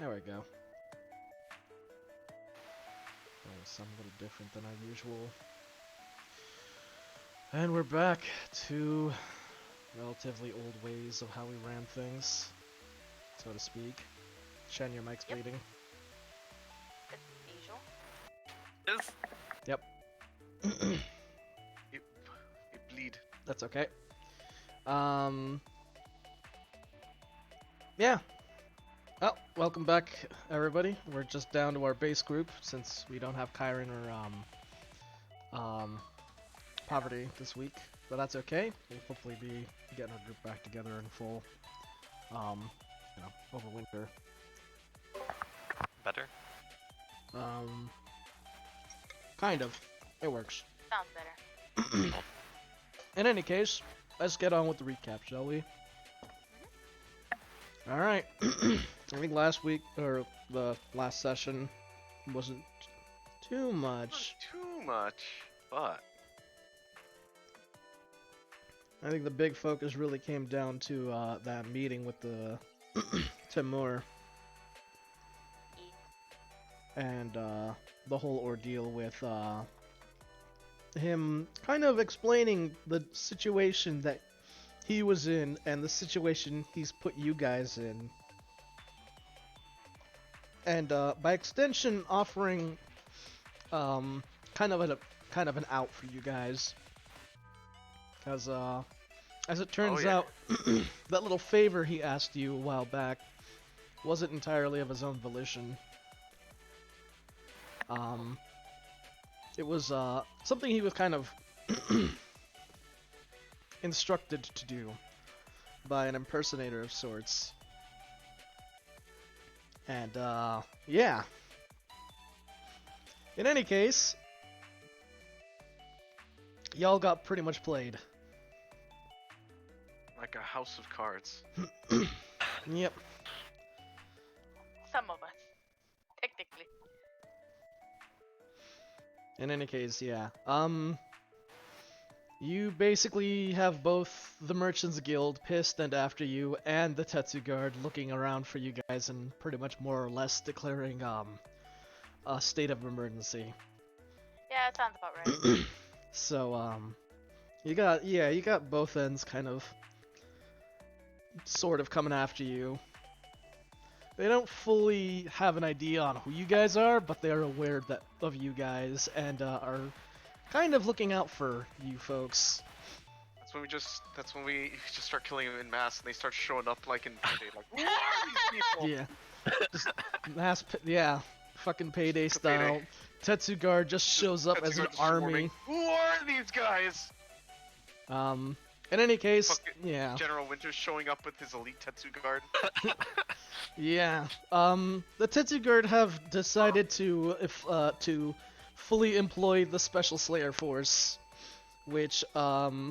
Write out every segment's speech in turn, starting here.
There we go. That was some little different than our usual. And we're back to relatively old ways of how we ran things, so to speak. Shen, your mic's bleeding. As usual. Yes. Yep. You bleed. That's okay. Yeah. Well, welcome back, everybody. We're just down to our base group since we don't have Kyron or Poverty this week, but that's okay. We'll hopefully be getting our group back together in full, over winter. Better? Kind of. It works. Sounds better. In any case, let's get on with the recap, shall we? Alright. I think last week, or the last session, wasn't too much. Not too much, but... I think the big focus really came down to that meeting with the Timur. And the whole ordeal with him kind of explaining the situation that he was in and the situation he's put you guys in. And by extension offering kind of an out for you guys. Because as it turns out, that little favor he asked you a while back wasn't entirely of his own volition. It was something he was kind of instructed to do by an impersonator of sorts. And yeah. In any case, y'all got pretty much played. Like a house of cards. Yep. Some of us. Technically. In any case, yeah. You basically have both the Merchants Guild pissed and after you, and the Tetsu Guard looking around for you guys and pretty much more or less declaring a state of emergency. Yeah, that sounds about right. So you got both ends kind of sort of coming after you. They don't fully have an idea on who you guys are, but they are aware of you guys and are kind of looking out for you folks. That's when we just start killing them in mass and they start showing up like in Payday, like, who are these people? Yeah. Just fucking Payday It's style. Payday. Tetsu Guard just shows up as an army. Swarming. Who are these guys? In any case, Fucking yeah. General Winter's showing up with his elite Tetsu Guard. Yeah. The Tetsu Guard have decided to fully employ the Special Slayer Force, which more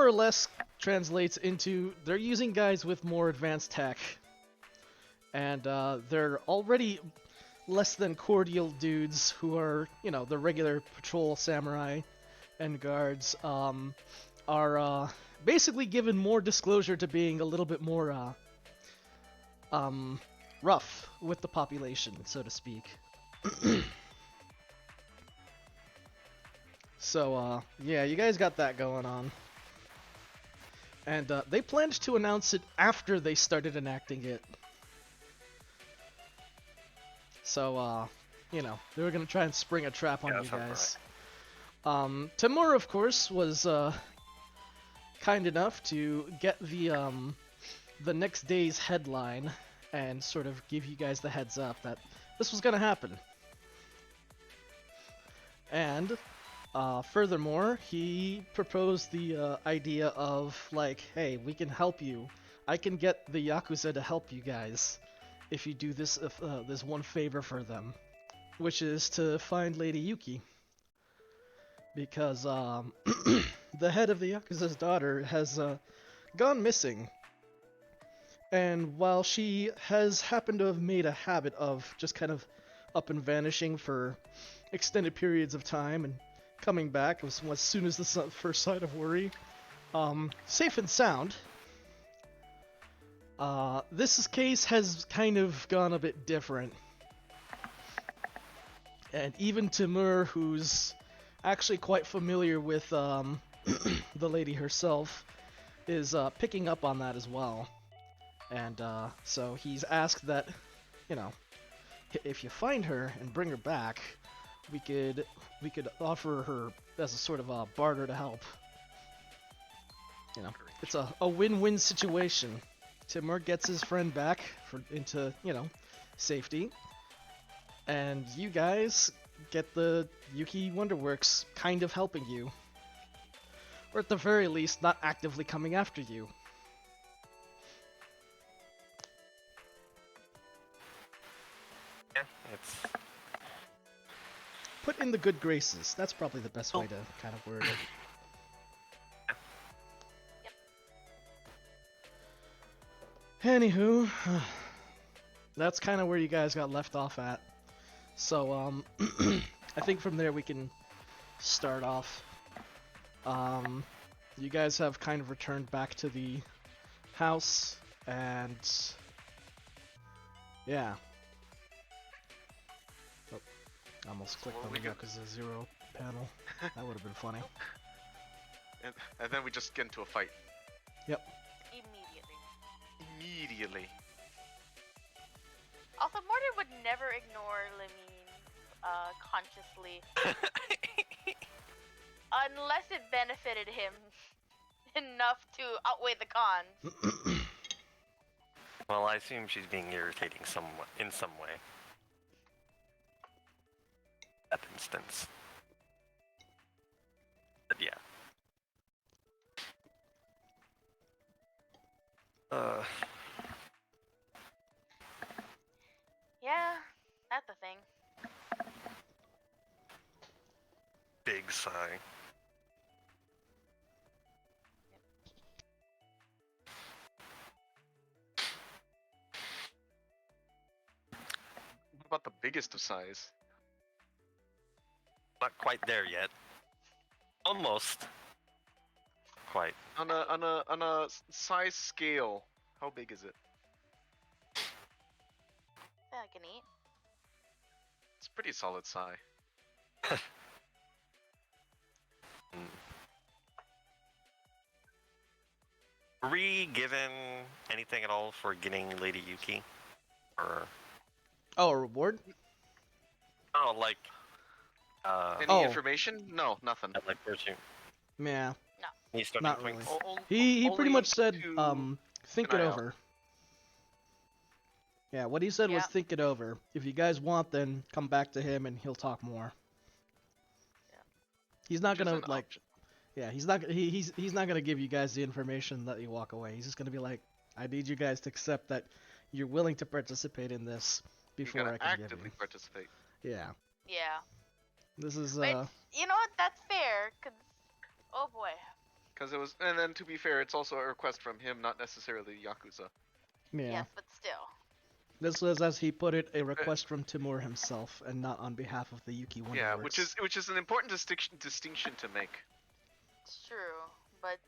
or less translates into they're using guys with more advanced tech, and they're already less than cordial dudes who are, the regular patrol samurai and guards are basically given more disclosure to being a little bit more rough with the population, so to speak. So, yeah, you guys got that going on. And they planned to announce it after they started enacting it. So, they were going to try and spring a trap on you guys. Right. Timur, of course, was kind enough to get the next day's headline and sort of give you guys the heads up that this was going to happen. And furthermore, he proposed the idea of, like, hey, we can help you. I can get the Yakuza to help you guys if you do this one favor for them, which is to find Lady Yuki. Because the head of the Yakuza's daughter has gone missing. And while she has happened to have made a habit of just kind of up and vanishing for extended periods of time and coming back as soon as the first sign of worry, safe and sound, This case has kind of gone a bit different. And even Timur, who's actually quite familiar with the lady herself, is picking up on that as well. And so he's asked that, you know, if you find her and bring her back, we could offer her as a sort of a barter to help. You know, it's a win-win situation. Timur gets his friend back into, you know, safety, and you guys get the Yuki Wonderworks kind of helping you, or at the very least, not actively coming after you. Yeah, it's Put in the good graces. That's probably the best way to kind of word it. Anywho, that's kind of where you guys got left off at. So, I think from there we can start off. You guys have kind of returned back to the house, and yeah. Oh, I almost clicked Well, on we the got- Yakuza 0 panel. That would have been funny. And then we just get into a fight. Immediately. Immediately. Also, Mordred would never ignore Limine consciously unless it benefited him enough to outweigh the cons. well, I assume she's being irritating in some way. That instance. But yeah. Yeah, that's the thing. Big sigh. What about the biggest of size? Not quite there yet. Almost. Quite. On a size scale, how big is it? Yeah, I can eat. It's a pretty solid size. Were we given anything at all for getting Lady Yuki? Or Oh, a reward? oh, like Any Oh. information? No, nothing. like where's you? Yeah. Any starting Not points? really. He pretty Only much said, to think keep it an eye out. over. Yeah, what he said was Yeah. think it over. If you guys want, then come back to him and he'll talk more. Yeah. He's not Which is gonna an like, option. yeah, he's not gonna give you guys the information that you walk away. He's just gonna be like, I need you guys to accept that you're willing to participate in this You before gotta I can give actively you. participate. Yeah, Yeah. this is But you know what? That's fair, cause oh boy. Because it was, and then to be fair, it's also a request from him, not necessarily Yakuza. yeah. Yes, but still. This was, as he put it, a request from Timur himself, and not on behalf of the Yuki Wonderworks. Yeah, which is an important distinction to make. It's true, but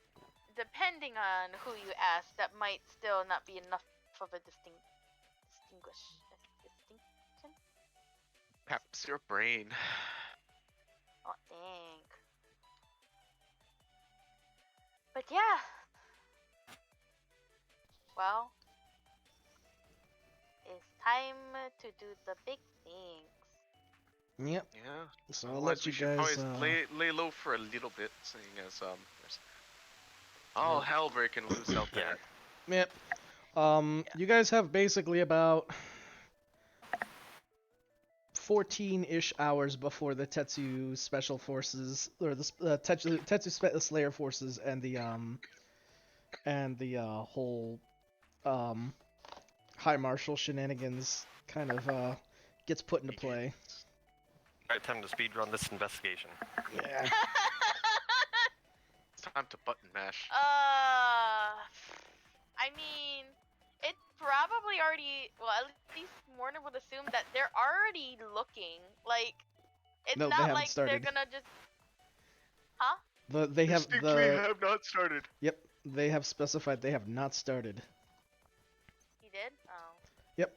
depending on who you ask, that might still not be enough of a distinction. Perhaps your brain. Oh dang. But yeah. Well, it's time to do the big things. Yep. Yeah. So I'll Otherwise let you we should guys. probably lay low for a little bit, seeing as there's all Yep. hell breaking loose out there. Yep. Yeah. You guys have basically about 14-ish hours before the Tetsu Special Forces, or the Tetsu Slayer Forces, and the whole High Marshal shenanigans kind of gets put into play. Alright, time to speedrun this investigation. Yeah. It's time to button mash. I mean, it probably already. Well, at least Morna would assume that they're already looking. Like, it's No, they not haven't like they're started. gonna just. Huh? They have Distinctly the have not started. Yep, they have specified they have not started. Yep.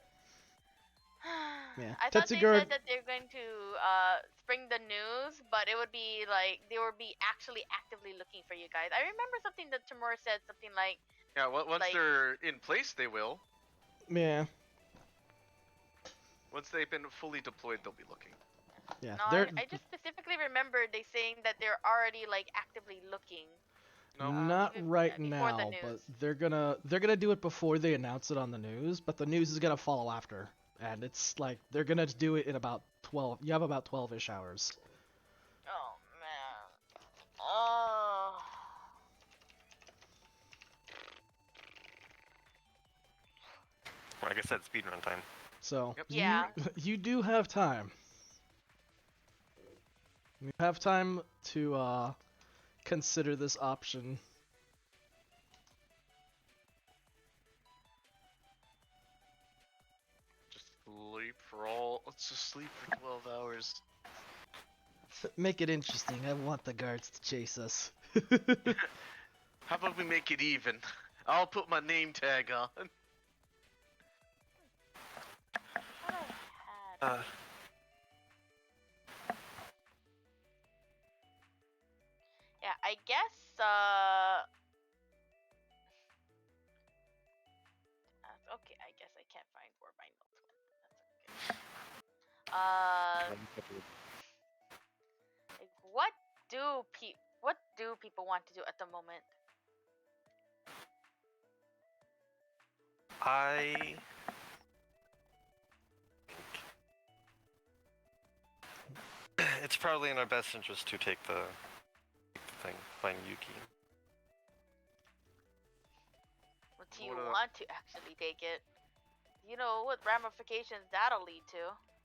Yeah. I thought they Tetsuguard. said that they're going to spring the news, but it would be like they would be actually actively looking for you guys. I remember something that Tamura said, something like, Yeah, once like they're in place, they will. Yeah. Once they've been fully deployed, they'll be looking. Yeah. no, They're I just specifically remembered they saying that they're already like actively looking. No, not even right before the now, news. but they're gonna do it before they announce it on the news. But the news is gonna follow after, and it's like they're gonna do it in about 12. You have about 12ish hours. Oh man. Oh. Like I said, speedrun time. So Yep. Yeah. you do have time. You have time to consider this option. just sleep for all. Let's just sleep for 12 hours. Make it interesting. I want the guards to chase us. How about we make it even? I'll put my name tag on. What I had. Yeah, I guess. Okay, I guess I can't find where my notes went. That's okay. Like, what do people want to do at the moment? I it's probably in our best interest to take the thing, playing Yuki. Well, do you What, want to actually take it? You know what ramifications that'll lead to.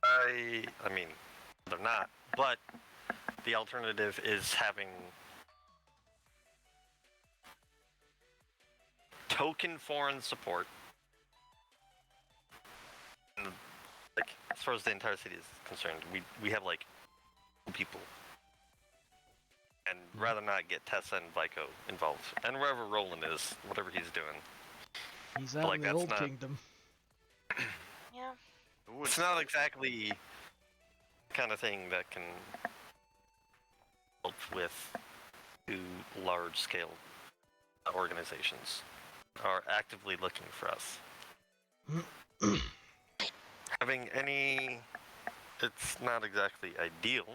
I mean, they're not, but the alternative is having token foreign support. And, like, as far as the entire city is concerned, we have like people, and rather not get Tessa and Vico involved, and wherever Roland is, whatever he's doing. He's out Like, in the that's old not- kingdom. Yeah. Ooh, It's not exactly the kind of thing that can help with two large-scale organizations are actively looking for us. Having any, it's not exactly ideal.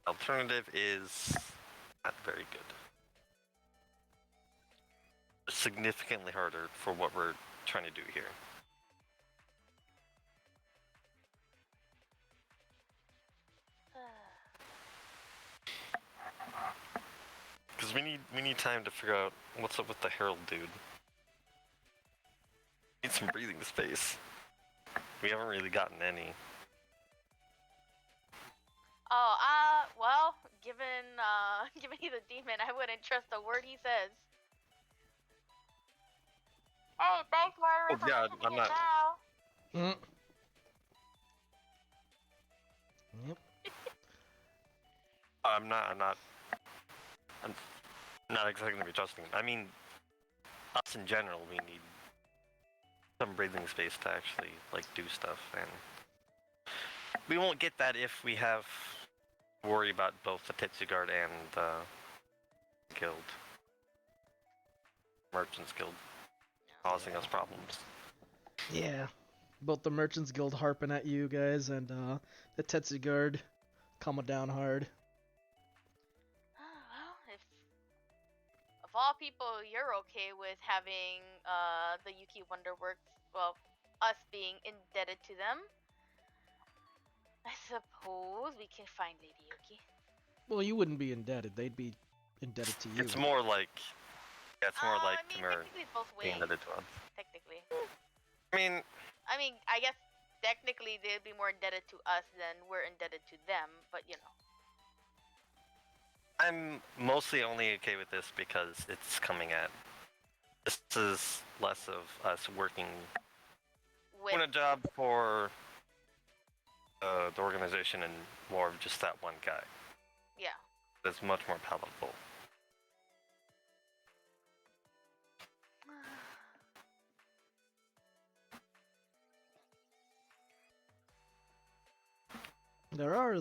Alternative is not very good. Significantly harder for what we're trying to do here. Because we need time to figure out what's up with the Herald dude. Need some breathing space. We haven't really gotten any. Oh, well, given given he's a demon, I wouldn't trust a word he says. Hey, thanks, Marty, Oh, for yeah, mentioning I'm it not- now. Mm. Yep. I'm not exactly gonna be trusting. I mean, us in general, we need some breathing space to actually like do stuff, and we won't get that if we have to worry about both the Tetsuguard and the guild, Merchants Guild, causing us problems. Yeah. Both the Merchants Guild harping at you guys and the Tetsu Guard coming down hard. Well, if of all people you're okay with having the Yuki Wonderworks, well, us being indebted to them, I suppose we can find Lady Yuki. Well, you wouldn't be indebted. They'd be indebted to you. It's more like, yeah, it's more like I mean, Tamara technically it's both being ways. indebted to us. Technically. I mean, I guess technically they'd be more indebted to us than we're indebted to them, but you know. I'm mostly only okay with this because it's coming at. This is less of us working, doing a job for the organization and more of just that one guy. Yeah. It's much more palatable. there are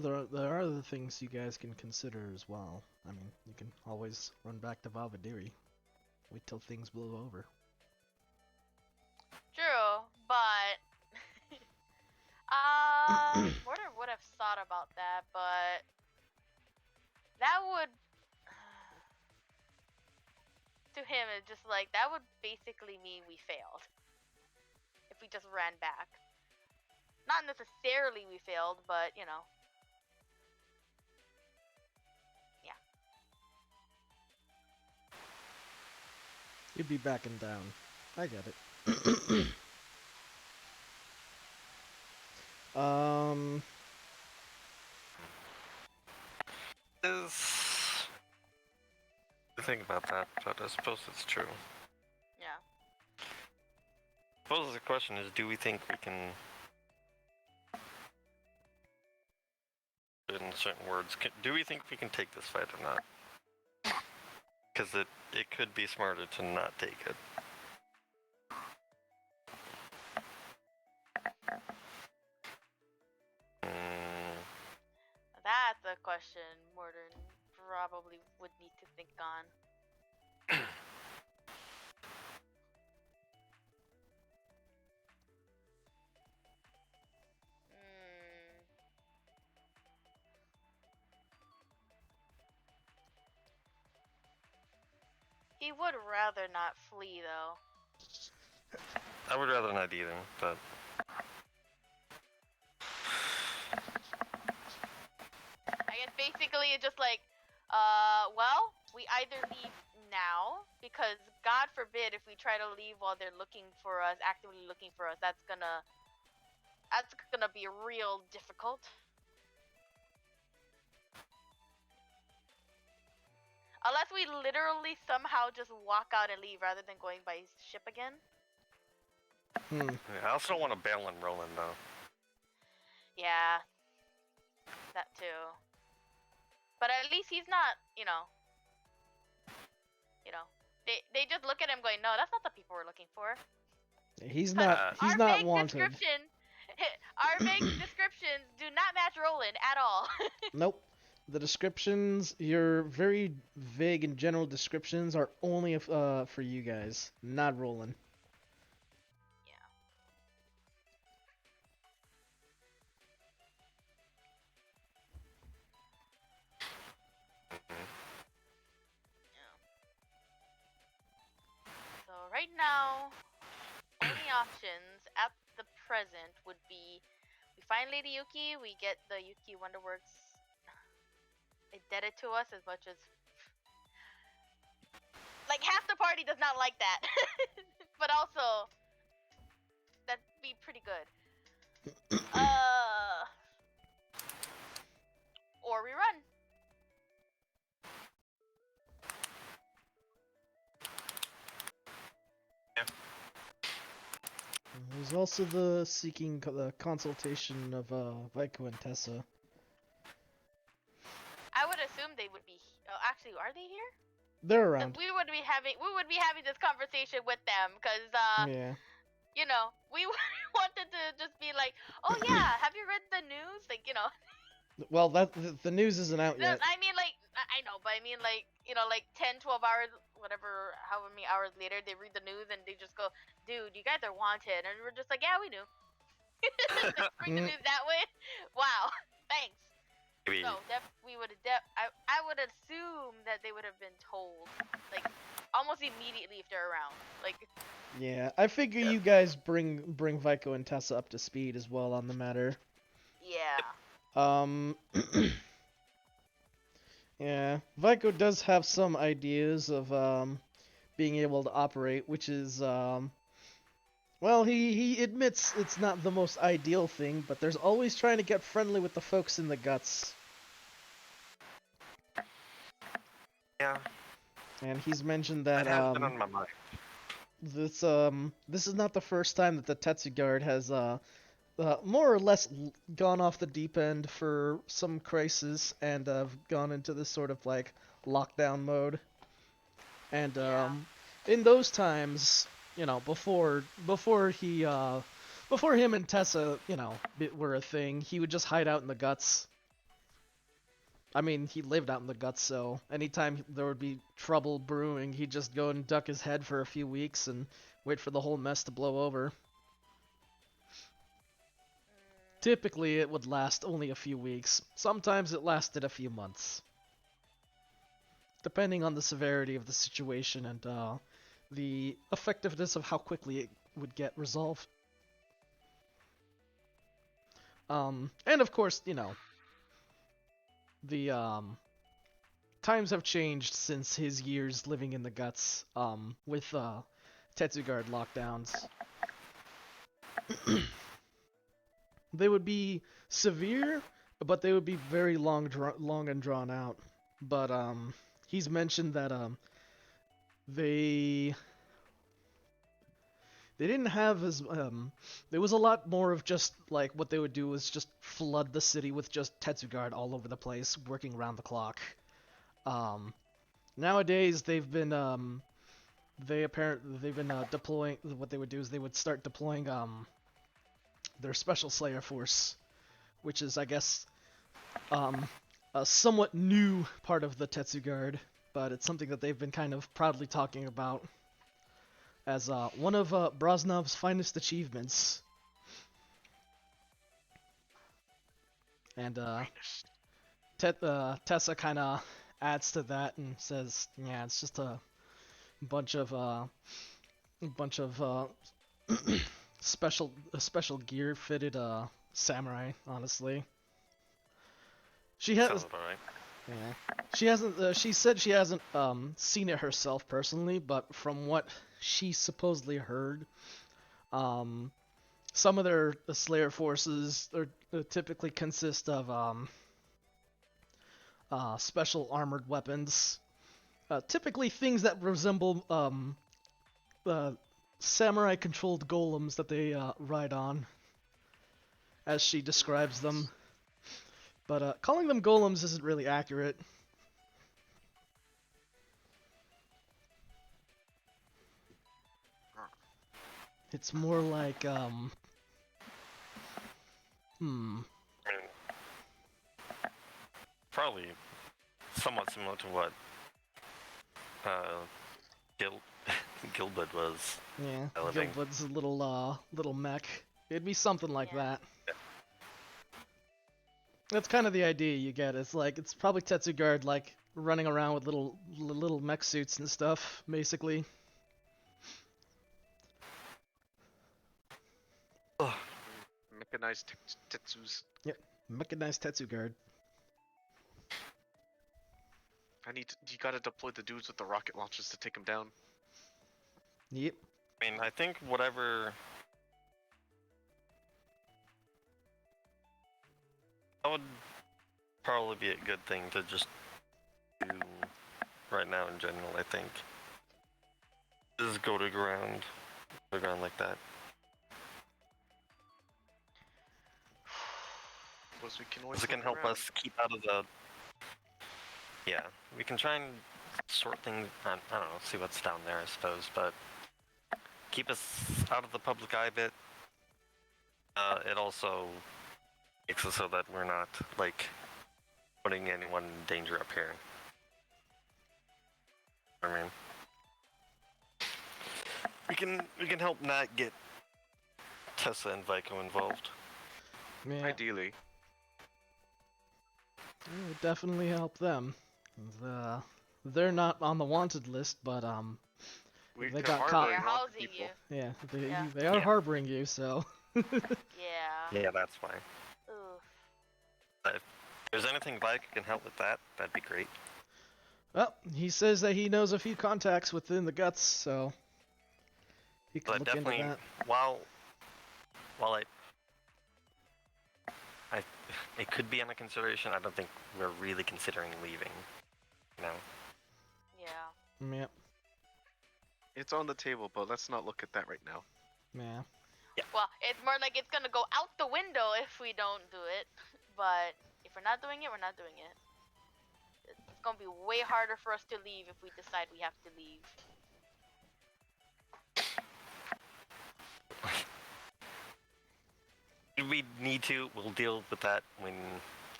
other things you guys can consider as well. I mean, you can always run back to Valvadiri. Wait till things blow over. True, but Mortar would have thought about that, but that would to him it's just like that would basically mean we failed if we just ran back. Not necessarily we failed, but you know. Yeah. You'd be backing down. I get it. Is I think about that, but I suppose it's true. Yeah. I suppose the question is, do we think we can, in certain words, do we think we can take this fight or not? Because it could be smarter to not take it. That's a question Mortar probably would need to think on. He would rather not flee, though. I would rather not either, but I guess basically it's just like, well, we either leave now, because God forbid if we try to leave while they're looking for us, actively looking for us, that's gonna be real difficult. Unless we literally somehow just walk out and leave rather than going by ship again. I also don't want to bail on Roland though. Yeah, that too. But at least he's not, they just look at him going, no, that's not the people we're looking for. He's not wanted. Our vague descriptions do not match Roland at all. Nope. The descriptions, your very vague and general descriptions, are only for you guys, not Roland. Yeah. So right now, only options at the present would be we find Lady Yuki, we get the Yuki Wonderworks indebted to us as much as like half the party does not like that. But also that'd be pretty good. Or we run. There's also the seeking the consultation of Vaiko and Tessa. I would assume they would be. Oh, actually, are they here? They're around. We would be having this conversation with them because Yeah. We wanted to just be like, oh yeah, have you read the news? Like, Well, the news isn't out yet. I mean, like, I know, but I mean, like, like 10, 12 hours, whatever, however many hours later, they read the news and they just go, dude, you guys are wanted. And we're just like, yeah, we knew. Bring the news that way? Wow, thanks. Maybe. So, we would have, I would assume that they would have been told, like, almost immediately if they're around. Like, yeah, I figure you guys bring Vaiko and Tessa up to speed as well on the matter. yeah. Yeah, Vaiko does have some ideas of being able to operate, which is well, he admits it's not the most ideal thing, but there's always trying to get friendly with the folks in the guts. Yeah. And he's mentioned that That has been on my mind. this is not the first time that the Tetsuguard has more or less gone off the deep end for some crisis and gone into this sort of like lockdown mode. And in those times, before he before him and Tessa, were a thing, he would just hide out in the guts. I mean, he lived out in the guts, so anytime there would be trouble brewing, he'd just go and duck his head for a few weeks and wait for the whole mess to blow over. Typically, it would last only a few weeks. Sometimes it lasted a few months. Depending on the severity of the situation and the effectiveness of how quickly it would get resolved. And of course, the times have changed since his years living in the guts with Tetsugard lockdowns. They would be severe, but they would be very long and drawn out. But he's mentioned that they didn't have as there was a lot more of just like what they would do was just flood the city with just Tetsugard all over the place, working around the clock. Nowadays they've been deploying. What they would do is they would start deploying their special Slayer force, which is, I guess, a somewhat new part of the Tetsugard, but it's something that they've been kind of proudly talking about as one of Brosnov's finest achievements. And Tessa kind of adds to that and says, "Yeah, it's just a bunch of special gear fitted samurai, honestly." She has Sounds about right. Yeah. She hasn't she said she hasn't seen it herself personally, but from what she supposedly heard, some of their Slayer forces typically consist of special armored weapons, typically things that resemble samurai-controlled golems that they ride on, as she describes them. But calling them golems isn't really accurate. It's more like, I mean, probably somewhat similar to what Gilbert was. Yeah, Elevating. Gilbud's a little mech. It'd be something like that. That's kind of the idea you get. It's like, it's probably Tetsugard, like, running around with little mech suits and stuff, basically. Mechanized Tetsus. Yep, mechanized Tetsugard. You gotta deploy the dudes with the rocket launchers to take them down. Yep. I mean, I think whatever. That would probably be a good thing to just do right now in general, I think. Just go to ground like that. Plus, we can always Because it can look help around. us keep out of the. Yeah, we can try and sort things. I don't know, see what's down there, I suppose, but keep us out of the public eye a bit. It also makes it so that we're not, like, putting anyone in danger up here. I mean, we can help not get Tessa and Vico involved. Yeah, Ideally. it would definitely help them. They're not on the wanted list, but They They're got caught. harboring They're wanted housing people. you. yeah, Yeah. they are Yeah. harboring you, so. Yeah. Yeah, that's fine. Oof. If there's anything Vico can help with that, that'd be great. Well, he says that he knows a few contacts within the guts, so he could But look into definitely, that. while it could be under consideration, I don't think we're really considering leaving. You know? Yeah. Yep, It's on the table, but let's not look at that right now. yeah. Well, it's more like it's gonna go out the window if we don't do it. But if we're not doing it, we're not doing it. It's gonna be way harder for us to leave if we decide we have to leave. we need to, we'll deal with that when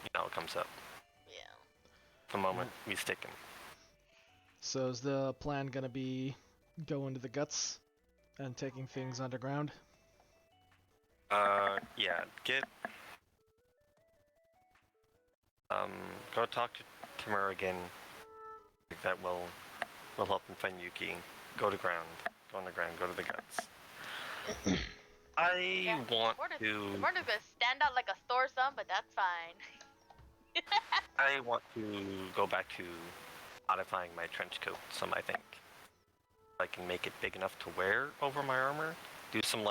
it comes up. Yeah. The moment we stick him. So is the plan gonna be go into the guts and taking things underground? Yeah, go talk to Tamura again. That will help him find Yuki. Go to ground. Go on the ground. Go to the guts. I want to. The word is gonna stand out like a sore thumb, but that's fine. I want to go back to modifying my trench coat some, I think. I can make it big enough to wear over my armor. Do some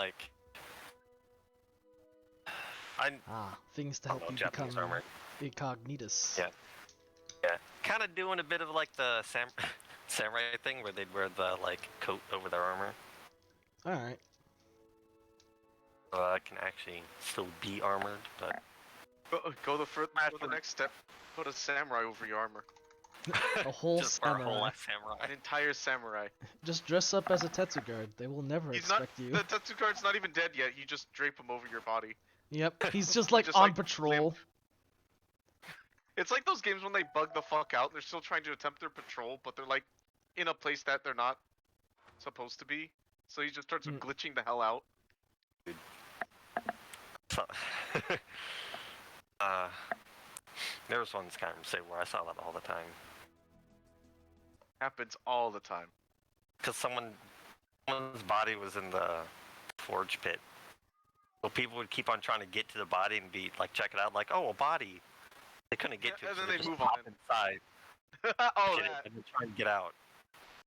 Things to help you become Japanese armor. incognitus. Yeah. Kind of doing a bit of like the samurai thing where they'd wear the coat over their armor. Alright. I can actually still be armored, but Go the next step. Put a samurai over your armor. A whole just for a samurai. whole samurai. An entire samurai. Just dress up as a Tetsu guard. They will never expect you. The Tetsu guard's not even dead yet. You just drape him over your body. Yep, he's just like just, on like, patrol. limp. It's like those games when they bug the fuck out and they're still trying to attempt their patrol, but they're like in a place that they're not supposed to be. So he just starts glitching the hell out. So, there was one Skyrim save where I saw that all the time. Happens all the time. Because someone's body was in the forge pit. So people would keep on trying to get to the body and be like, check it out, like, oh, a body. They couldn't get to it, and so then they they just move pop on. inside, Oh, hit it, that. and then try and get out.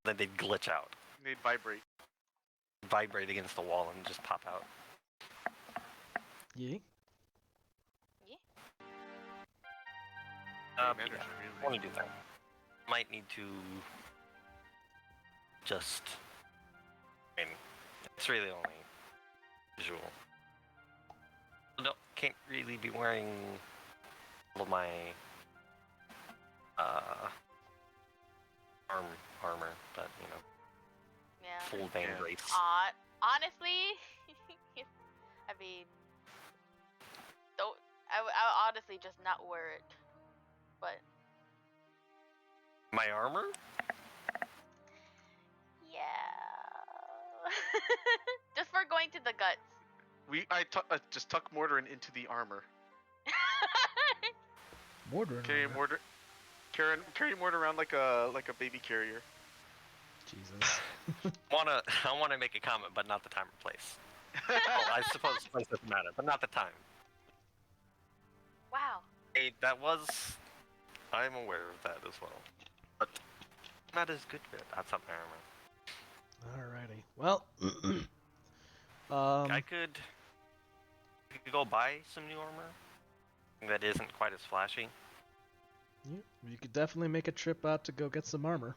Then they'd glitch out, They'd vibrate. vibrate against the wall, and just pop out. Yeah. Yeah, Yeah, really. I want to do that. Might need to just. I mean, it's really only visual. Can't really be wearing all of my armor, but Yeah. full vein Yeah. brace. Honestly, I mean, don't. I would honestly just not wear it, but My armor? yeah. Just for going to the guts. I just tuck Mortar into the armor. Mortar. Carry Mortar around like a baby carrier. Jesus. I wanna make a comment, but not the time or place. Well, I suppose the place doesn't matter, but not the time. Wow. Hey, I'm aware of that as well. But not as good fit. That's not my armor. Alrighty. Well, I could go buy some new armor that isn't quite as flashy. you could definitely make a trip out to go get some armor.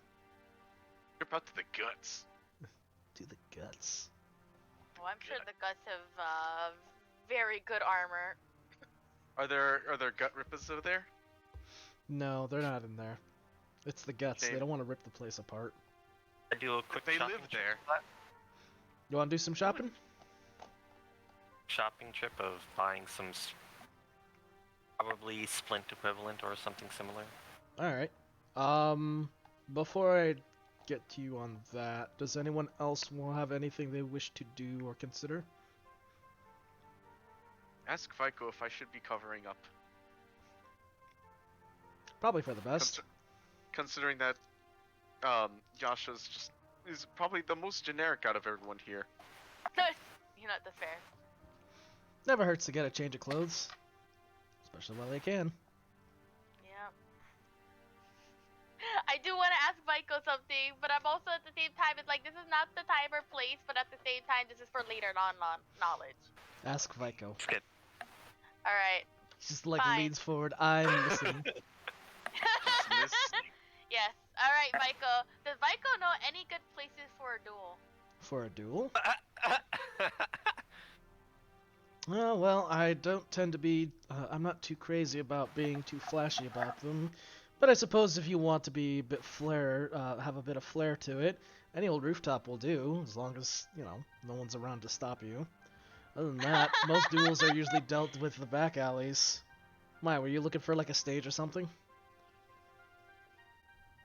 Trip out to the guts. To the guts. Well, I'm sure the guts have very good armor. Are there gut rippers over there? No, they're not in there. It's the guts. Okay. They don't want to rip the place apart. I do a quick They shopping live trip there. for that. You want to do some shopping? Shopping trip of buying some probably splint equivalent or something similar. Alright. Before I get to you on that, does anyone else have anything they wish to do or consider? Ask Vico if I should be covering up. Probably for the best. Considering that Yasha's is probably the most generic out of everyone here. That's fair. Never hurts to get a change of clothes. Especially while they can. Yeah. I do want to ask Vico something, but I'm also at the same time, it's like, this is not the time or place, but at the same time, this is for later knowledge. Ask Vico. Skip. Alright. He just like Fine. leans forward. I'm listening. Yes. Alright, Vico. Does Vico know any good places for a duel? For a duel? Oh, well, I don't tend to be... I'm not too crazy about being too flashy about them. But I suppose if you want to be a bit have a bit of flair to it, any old rooftop will do, as long as, no one's around to stop you. Other than that, most duels are usually dealt with the back alleys. Why, were you looking for like a stage or something?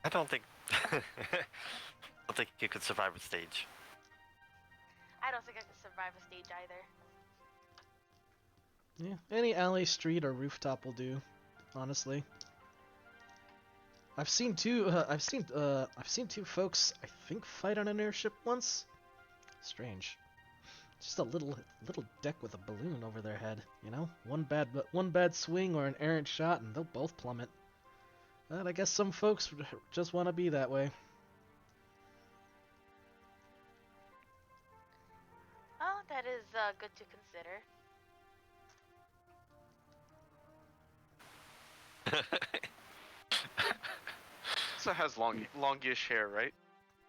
I don't think. I don't think you could survive a stage. I don't think I could survive a stage either. Yeah, any alley, street, or rooftop will do. Honestly, I've seen two. I've seen two folks, I think, fight on an airship once. Strange. Just a little deck with a balloon over their head, you know? One bad swing or an errant shot and they'll both plummet. But I guess some folks just want to be that way. Oh, that is good to consider. Tessa has longish hair, right?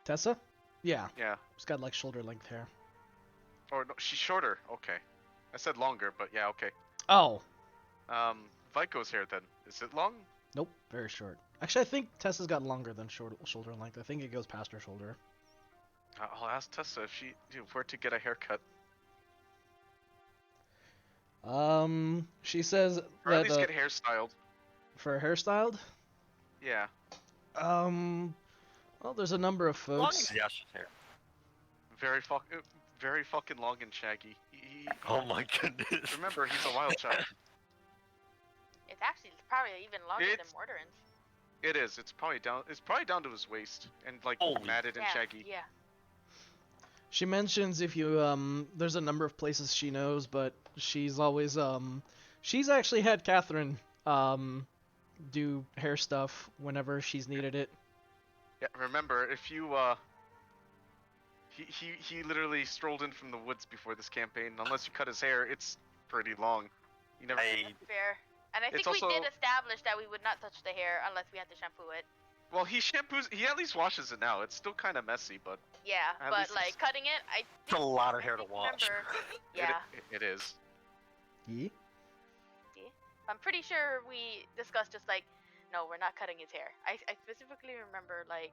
Tessa? Yeah, Yeah. she's got like shoulder length hair. Or no, she's shorter. Okay. I said longer, but yeah, okay. Oh, Vico's hair then. Is it long? nope, very short. Actually, I think Tessa's got longer than shoulder length. I think it goes past her shoulder. I'll ask Tessa if she where to get a haircut. She says Or at that least get hairstyled. for hairstyled. Yeah. Well, there's a number of Long folks. as Yasha's hair. Very fucking long and shaggy. Oh my goodness. Remember, he's a wild child. It's actually probably even longer than It's- Morderon's. It is. It's probably down to his waist and like Holy- matted and Yeah, shaggy. yeah. She mentions if you there's a number of places she knows, but she's always she's actually had Catherine do hair stuff whenever she's needed it. Yeah. Remember, if you he literally strolled in from the woods before this campaign. Unless you cut his hair, it's pretty long. You never. That's fair. And I It's think we also- did establish that we would not touch the hair unless we had to shampoo it. Well, he shampoos. He at least washes it now. It's still kind of messy, but Yeah, At but least like it's- cutting it, I It's a lot of I hair to think wash. remember- yeah, it is. Yeah. I'm pretty sure we discussed just like, no, we're not cutting his hair. I specifically remember like,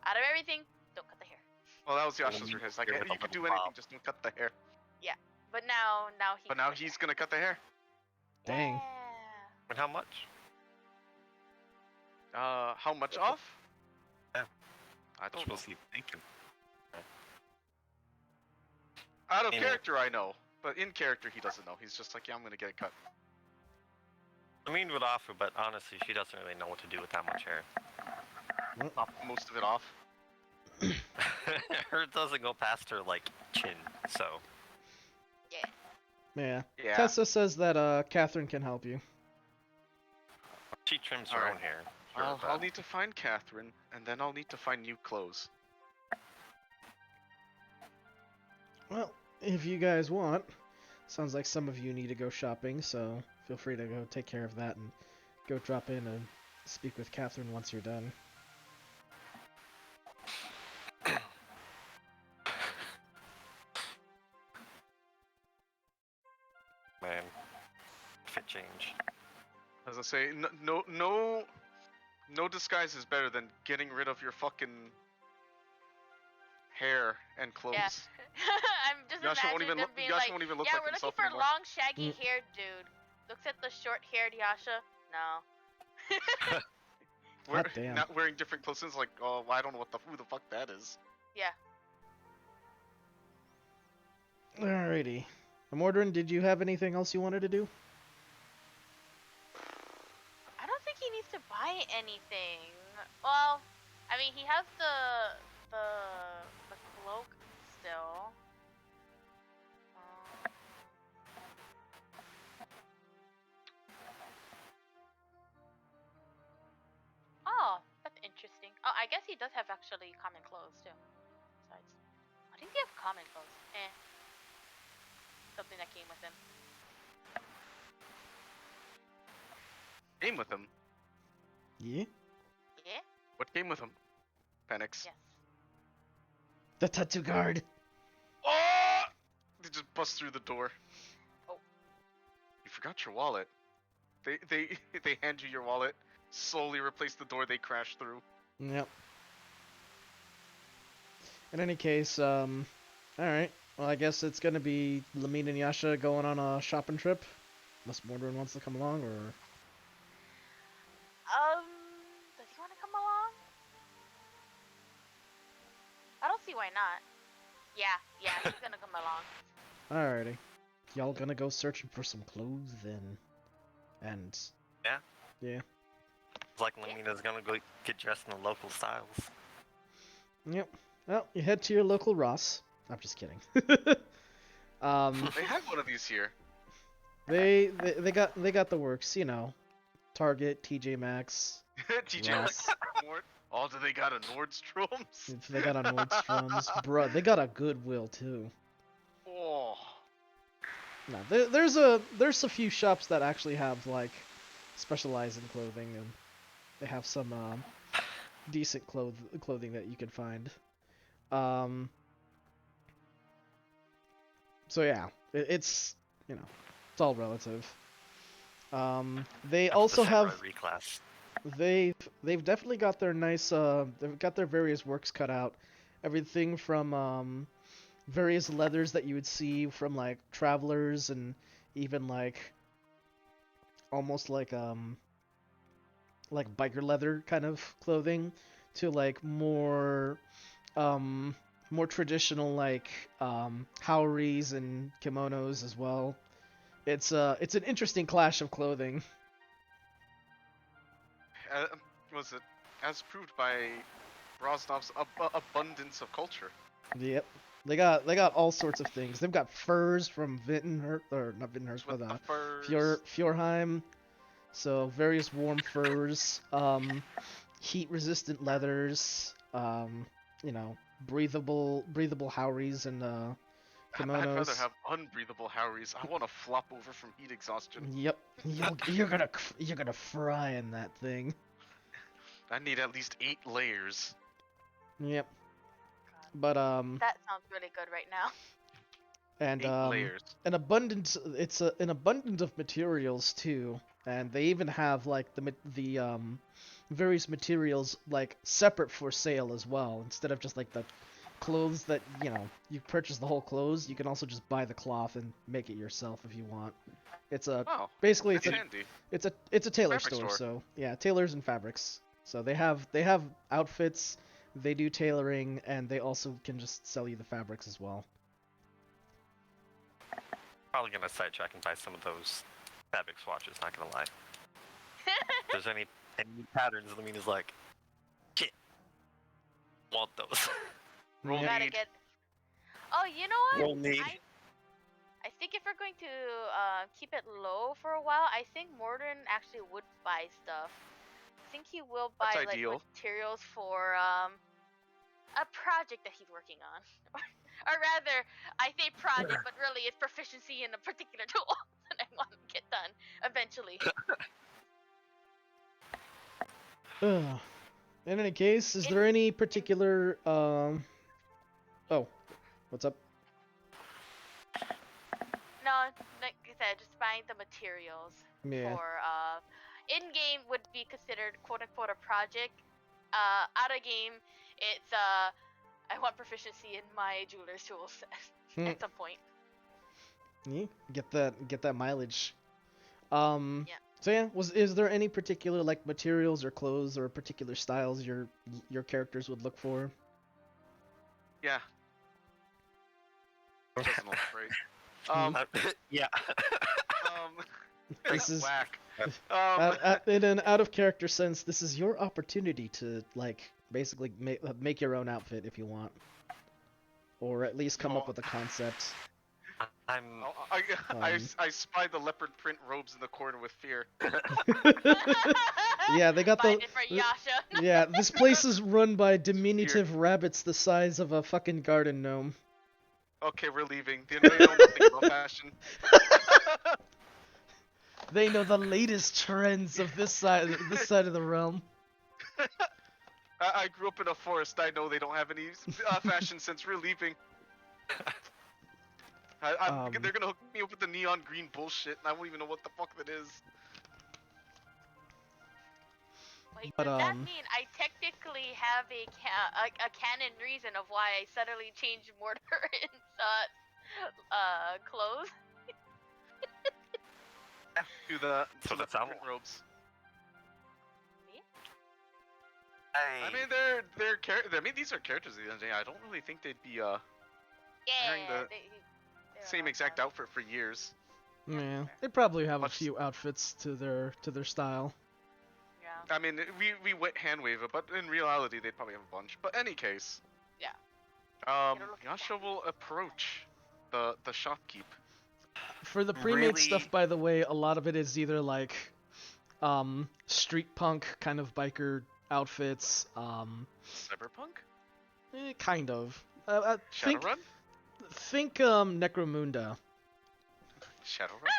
out of everything, don't cut the hair. Well, that was Yasha's You're request. Like, with a you could do little anything, bob. just don't cut the hair. But now he. But now he's gonna cut the hair. Dang. Yeah. And how much? How much off? Yeah. I don't know. Supposed to be thinking. Out of Anyway. character, I know, but in character, he doesn't know. He's just like, yeah, I'm gonna get it cut. I mean, would offer, but honestly, she doesn't really know what to do with that much hair. Lop most of it off. Hers doesn't go past her like chin, so. Yeah. Yeah. Tessa says that Catherine can help you. She trims her Alright. own hair. Sure I'll of that. need to find Catherine, and then I'll need to find new clothes. Well, if you guys want, sounds like some of you need to go shopping, so feel free to go take care of that and go drop in and speak with Catherine once you're done. Man, fit change. As I say, no disguise is better than getting rid of your fucking hair and clothes. Yeah. I'm just Yasha won't imagining even them look. being Yasha like, won't even look yeah, like we're looking himself for a anymore. long, shaggy Mm. haired dude. Looks at the short-haired Yasha. No. God damn. Not wearing different clothes. It's like, oh, I don't know who the fuck that is. Yeah. Alrighty. I'm ordering. Did you have anything else you wanted to do? I don't think he needs to buy anything. Well, I mean, he has the cloak still. Oh, that's interesting. Oh, I guess he does have actually common clothes too. Besides, I think he have common clothes. Something that came with him. Came with him. Yeah. Yeah. What came with him? Penix. Yes. The tattoo guard. Oh! They just bust through the door. Oh. You forgot your wallet. They hand you your wallet. Slowly replace the door they crashed through. Yep. In any case, alright. Well, I guess it's gonna be Lamine and Yasha going on a shopping trip. Unless Mordrin wants to come along, or Um, does he want to come along? I don't see why not. Yeah, he's gonna come along. alrighty. Y'all gonna go searching for some clothes then, and Yeah. yeah, It's like Lemina's gonna go get dressed in the local styles. yep. Well, you head to your local Ross. I'm just kidding. They had one of these here. they got the works, you know. Target, TJ Maxx, TJ Ross. Nord. Oh, do they got a Nordstrom's? They got a Nordstrom's, bruh. They got a Goodwill too. Oh. No, there's a few shops that actually have like specialize in clothing, and they have some decent clothing that you can find. Um, so yeah, it's you know, it's all relative. They After also the have samurai reclass. they've definitely got their nice they've got their various works cut out. Everything from various leathers that you would see from like travelers, and even like almost like biker leather kind of clothing, to like um more traditional like haoris and kimonos as well. It's an interesting clash of clothing. Uh, was it as proved by Rostov's abundance of culture? Yep. They got all sorts of things. They've got furs from Vittenhurst, or not Vittenhurst, With but the furs. Fjorheim. So various warm furs, heat resistant leathers, you know, breathable haoris and I'd rather kimonos. have unbreathable haoris. I want to flop over from heat exhaustion. Yep. You're gonna fry in that thing. I need at least 8 layers. Yep. But That sounds really good right now. and 8 layers. an abundance an abundance of materials too, and they even have like the various materials like separate for sale as well, instead of just like the clothes that you purchase the whole clothes. You can also just buy the cloth and make it yourself if you want. It's a Oh, basically that's handy. it's a tailor Fabric store, store. so yeah, tailors and fabrics. So they have outfits, they do tailoring, and they also can just sell you the fabrics as well. Probably gonna sidetrack and buy some of those fabric swatches, not gonna lie. If there's any patterns, Lemina's like, shit, want those. Roll Yep. Gotta need. get. Oh, you know what? Roll need. I think if we're going to keep it low for a while, I think Morden actually would buy stuff. I think he will buy That's like ideal. materials for a project that he's working on. Or rather, I say project, but really it's proficiency in a particular tool that I want to get done eventually. Ugh. In any case, is there any particular Oh, what's up? No, like I said, just buying the materials Yeah. for in-game would be considered quote-unquote a project. Out of game, it's I want proficiency in my jeweler's tools at some point. Yeah, get that mileage. Yeah. So yeah, is there any particular like materials or clothes or particular styles your characters would look for? Yeah. Doesn't look great. Yeah. This is whack. in an out of character sense. This is your opportunity to like basically make your own outfit if you want, or at least come up Oh. with a concept. I'm. I spy the leopard print robes in the corner with fear. Yeah, they got Find it for Yasha. Yeah, this place is run by diminutive rabbits the size of a fucking garden gnome. Okay, we're leaving. They know nothing about fashion. They know the latest trends of this side of the realm. I grew up in a forest. I know they don't have any fashion sense. We're leaving. They're gonna hook me up with the neon green bullshit, and I won't even know what the fuck that is. Wait, But, does that mean I technically have a canon reason of why I suddenly changed Mortar in clothes. To the So that's how- different robes. See? I mean, I mean, these are characters at the end of the day. I don't really think they'd be wearing Yeah, the they're same allowed exact to. outfit for years. Yeah, they probably have a Much- few outfits to their style. Yeah. I mean, we hand wave it, but in reality, they'd probably have a bunch. But any case. Yeah. Yasha will approach the shopkeep. For the pre-made Really? stuff, by the way, a lot of it is either like street punk kind of biker outfits, Cyberpunk? kind of. Shadowrun? Think Necromunda. Shadowrun?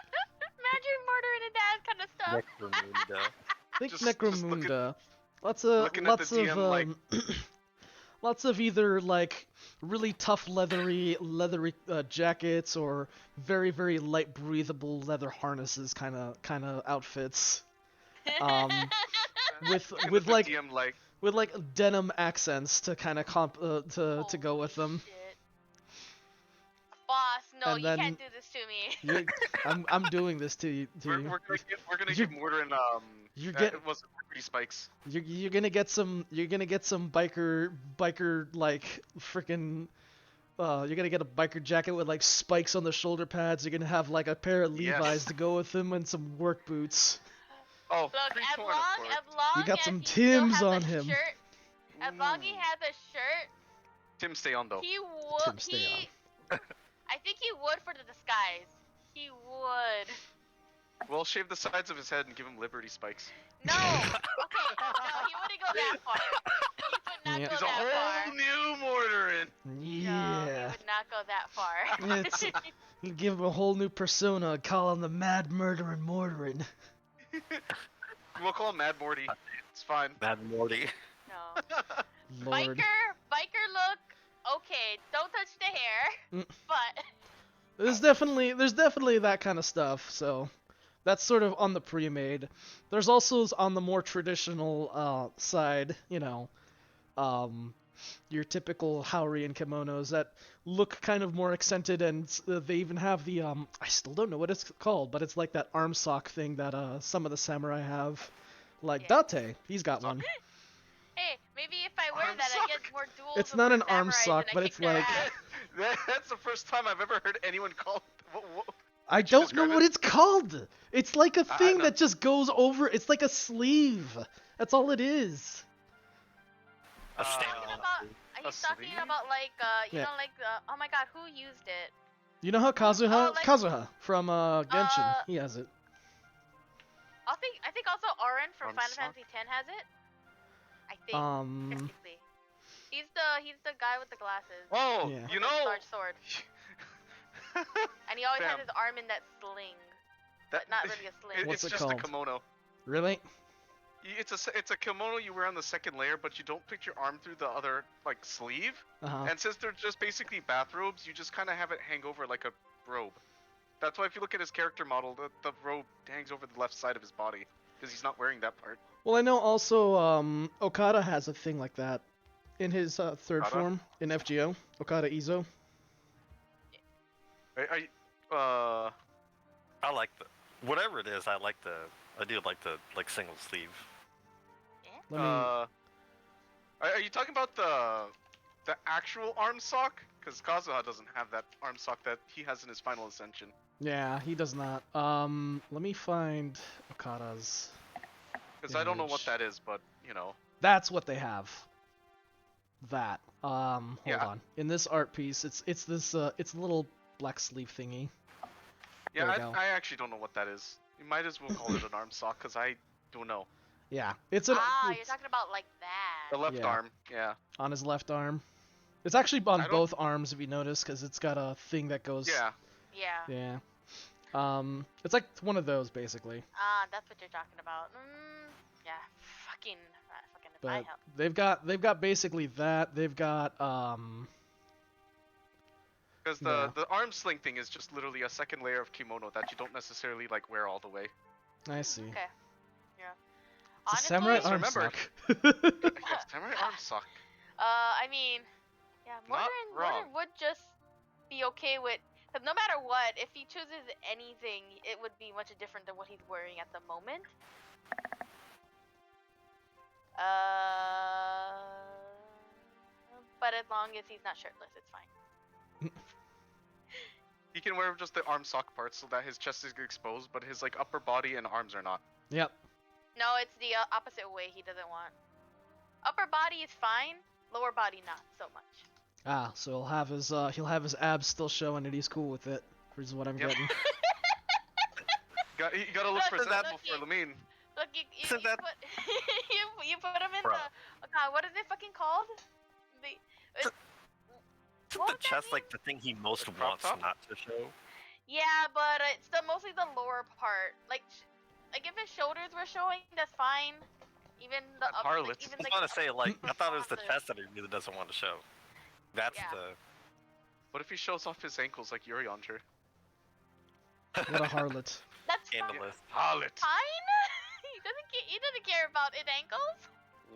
Imagine murdering a dad kind of stuff. Necromunda. Think Just look at- Necromunda. Lots looking at the of DM like- lots of either like really tough leathery jackets or very light breathable leather harnesses kind of outfits. With Looking at with the like DM like with like denim accents to kind of to go with Holy them. shit. Boss, no, And you then- can't do this to me. I'm doing this to you. we're gonna You're- give Mortar you're get- it was pretty spikes. You're gonna get some biker like freaking you're gonna get a biker jacket with like spikes on the shoulder pads. You're gonna have like a pair of Yes. Levi's to go with them and some work boots. Oh, Look, as pre-torn, long of course. as long You got as some he still Timbs has a on him. Shirt, as long as he Ooh. has a shirt, Tim, stay on though. he would. Tim, stay I think he would for the disguise. He would. We'll shave the sides of his head and give him Liberty spikes. No. Okay. No, he wouldn't go that far. He would not Yeah. go He's a that far. whole new Mortar in. No, he Yeah. would not go that far. It's- You give him a whole new persona. Call him the Mad Murdering Mortarin. We'll call him Mad Morty. It's fine. Mad Morty. No. Lord. Biker look. Okay, don't touch the hair. Mm. But There's definitely that kind of stuff. So that's sort of on the pre-made. There's also on the more traditional side, your typical Haori and kimonos that look kind of more accented, and they even have the I still don't know what it's called, but it's like that arm sock thing that some of the samurai have. Like Yeah. Date, he's got one. hey, maybe if I wear Arm that, I get sock? more duels. It's with not the an arm samurais sock, and I but kick it's their like- ass. That's the first time I've ever heard anyone call. I Could you don't know describe what it? it's called. It's like a I thing know. that just goes over. It's like a sleeve. That's all it is. A stand Talking on. about, A he's talking sleeve? about like you Yeah. know like oh my god, who used it? You know how Kazuha Oh, like- Kazuha from Genshin, Uh, he has it. I think also Oren from Arm Final sock? Fantasy X has it. I think technically. He's the guy with the glasses. Oh, Yeah. you with the know. large sword. And he always Bam. has his arm in that sling. That- But not really a sling. What's it's it just a called? kimono. Really? It's a kimono you wear on the second layer, but you don't put your arm through the other like sleeve. Uh-huh. And since they're just basically bathrobes, you just kind of have it hang over like a robe. That's why if you look at his character model, the robe hangs over the left side of his body because he's not wearing that part. Well, I know also Okada has a thing like that in his third Okada? form in FGO. Okada Izo. I like the whatever it is. I do like the single sleeve. Let me. Are you talking about the actual arm sock? Because Kazuha doesn't have that arm sock that he has in his final ascension. Yeah, he does not. Let me find Okada's. Because I don't know what Image. that is, but you know. That's what they have. Hold Yeah. on. In this art piece, it's this it's a little black sleeve thingy. Yeah, There we go. I actually don't know what that is. You might as well call it an arm sock, because I don't know. Yeah, it's an you're it's talking about like that. The left Yeah. arm, yeah. on his left arm. It's actually on I don't- both arms if you notice, because it's got a thing that goes. Yeah. Yeah. Yeah. It's like one of those basically, That's what you're talking about. Yeah. Fucking if I but help. they've got basically that. They've got Because Yeah. the arm sling thing is just literally a second layer of kimono that you don't necessarily like wear all the way. I see. Okay. Yeah. It's a Honestly, samurai Just arm remember- sock. Yeah, samurai arm sock. I mean, yeah, Not Morgan wrong. would just be okay with Because no matter what, if he chooses anything, it would be much different than what he's wearing at the moment. But as long as he's not shirtless, it's fine. He can wear just the arm sock parts so that his chest is exposed, but his like upper body and arms are not. Yep. No, it's the opposite way he doesn't want. Upper body is fine, lower body not so much. Ah, so he'll have his abs still showing, and he's cool with it. Is what I'm Yep. getting. You gotta look Look, presentable look, for Lamine. Look, you Isn't that- put you put him in Bruh. the God, what is it fucking called? Isn't What the would that chest mean? like the thing he most The crop wants top? not to show? Yeah, but it's mostly the lower part. Like if his shoulders were showing, that's fine. Even the That up, harlot. even I was like gonna say like I thought it was the the- chest that he really doesn't want to show. That's Yeah. the. What if he shows off his ankles like Yuri Yonder? What a harlot. That's fine. Scandalous. Harlot. He doesn't care about his ankles.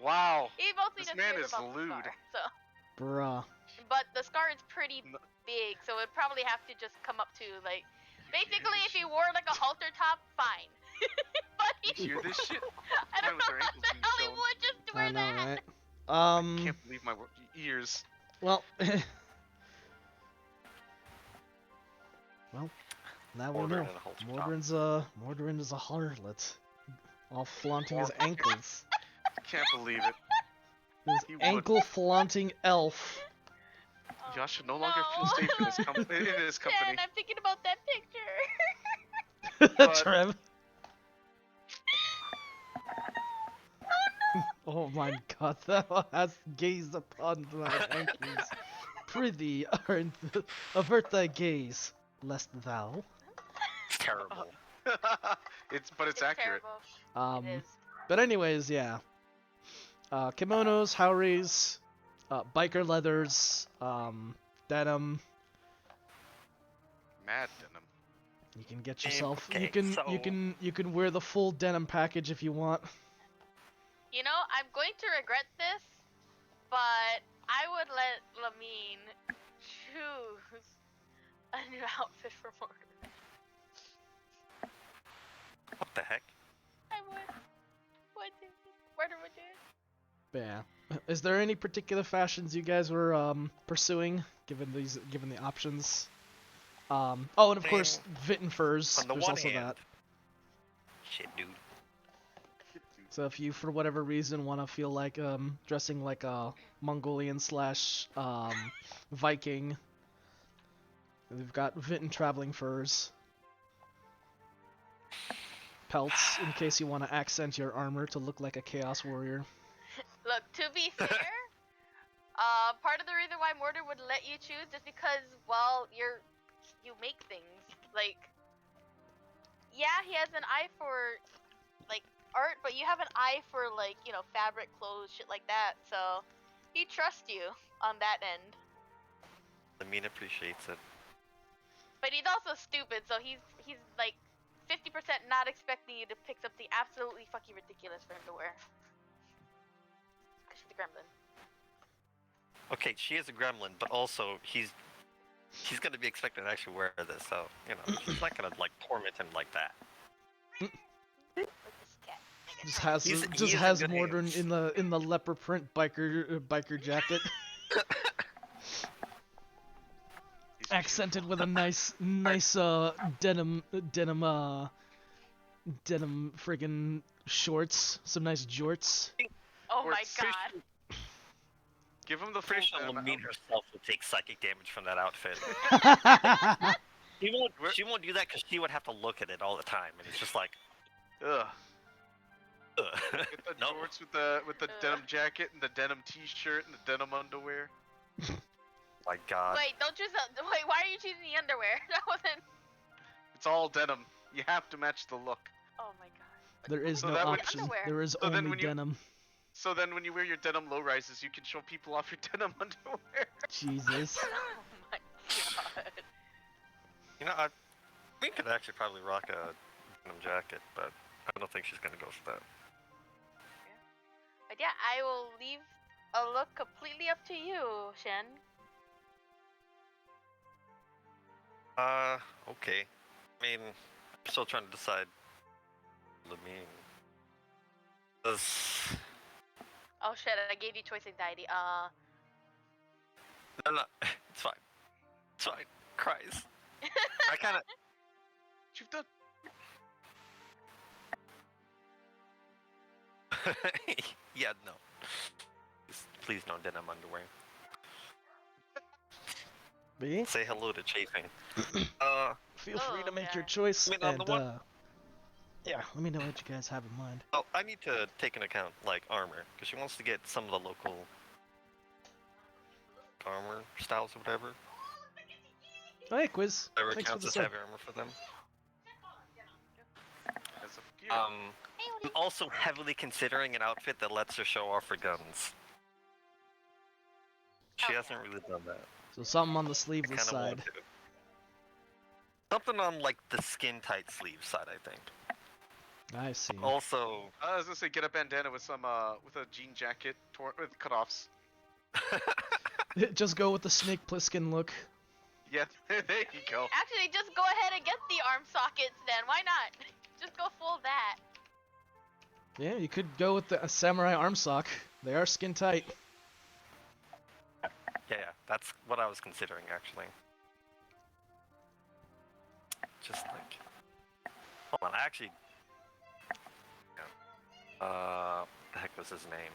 Wow. He mostly This just man cares is about lewd. the scar. So, Bruh. but the scar is pretty No. big, so it'd probably have to just come up to like. Basically, if he wore like a halter top, fine. But You hear this shit? I don't Man with know their how ankles the being hell he shown. would just I wear know, that. right? Can't believe my ears. Well. Well, now we Mordred know. and a halter top. Mordrin is a harlot. All flaunting his ankles. Can't believe it. His He would. ankle flaunting elf. Oh, Josh should no longer feel safe in his, in his company. Jen, I'm thinking about that picture. But- Trev. Oh my god, thou hast gazed upon my ankles. Prithee, avert thy gaze, lest thou. It's terrible. But it's accurate. Terrible. It is. But anyways, yeah. Kimonos, houris, biker leathers, denim. Mad denim. You can get yourself. Okay, You can wear the full denim package if you want. You know, I'm going to regret this, but I would let Lamine choose a new outfit for Morgan. What the heck? I would. Murder would do it. Yeah. Is there any particular fashions you guys were pursuing, given the options? Oh, and of course, Vitten furs. On the There's one also hand. that. Shit, dude. So if you, for whatever reason, want to feel like dressing like a Mongolian / Viking, we've got Vitten traveling furs. Pelts, in case you want to accent your armor to look like a Chaos Warrior. Look, to be fair, part of the reason why Mortar would let you choose is because, well, you make things. Like, yeah, he has an eye for, like, art, but you have an eye for, like, you know, fabric, clothes, shit like that, so he trusts you on that end. The mean appreciates it. But he's also stupid, so he's like 50% not expecting you to pick something absolutely fucking ridiculous for him to wear. Cause she's a gremlin. Okay, she is a gremlin, but also he's gonna be expected to actually wear this, so you know she's not gonna like torment him like that. Like this cat. Like a Just cat. has He just is has in good Mordrin hands. in the leopard print biker jacket, He's accented beautiful. with a nice denim friggin' shorts, some nice jorts. Oh Or my it's god. Give him the full Pretty sure denim Lamine outfit. herself will take psychic damage from that outfit. Where- She won't do that because she would have to look at it all the time, and it's just like, Ugh. ugh. Get the No. shorts with the denim jacket and the denim t-shirt and the denim underwear. My God. Wait, don't choose the. Wait, why are you choosing the underwear? That wasn't. It's all denim. You have to match the look. Oh my god. There is So no that would- option. Underwear. There is So then only when you- denim. So then when you wear your denim low rises, you can show people off your denim underwear. Jesus. Oh my god. You know, we could actually probably rock a denim jacket, but I don't think she's gonna go for that. But yeah, I will leave a look completely up to you, Shen. Okay. I mean, I'm still trying to decide. I mean, does Oh shit! I gave you choice anxiety. no, it's fine. It's fine. Cries. I kind of. What you've done? Yeah, no. Please no denim underwear. B, Say hello to chafing. feel free to Oh, make your God. choice, I mean, on the and one- yeah, let me know what you guys have in mind. Oh, I need to take into account like armor because she wants to get some of the local armor styles or whatever. Oh, hey, Quiz. Whatever Thanks for counts the as sub. heavy armor for them. As a gear. I'm also heavily considering an outfit that lets her show off her guns. She Oh, hasn't really done that. So something on the I sleeveless kind of want side. to. Something on like the skin tight sleeve side, I think. I see. Also, I was gonna say get a bandana with some with a jean jacket with cutoffs. Just go with the Snake Plissken look. Yeah, there you go. Actually, just go ahead and get the arm sockets then. Why not? Just go full that. Yeah, you could go with the samurai arm sock. They are skin tight. yeah, that's what I was considering actually. Just like, hold on, actually, yeah. What the heck was his name?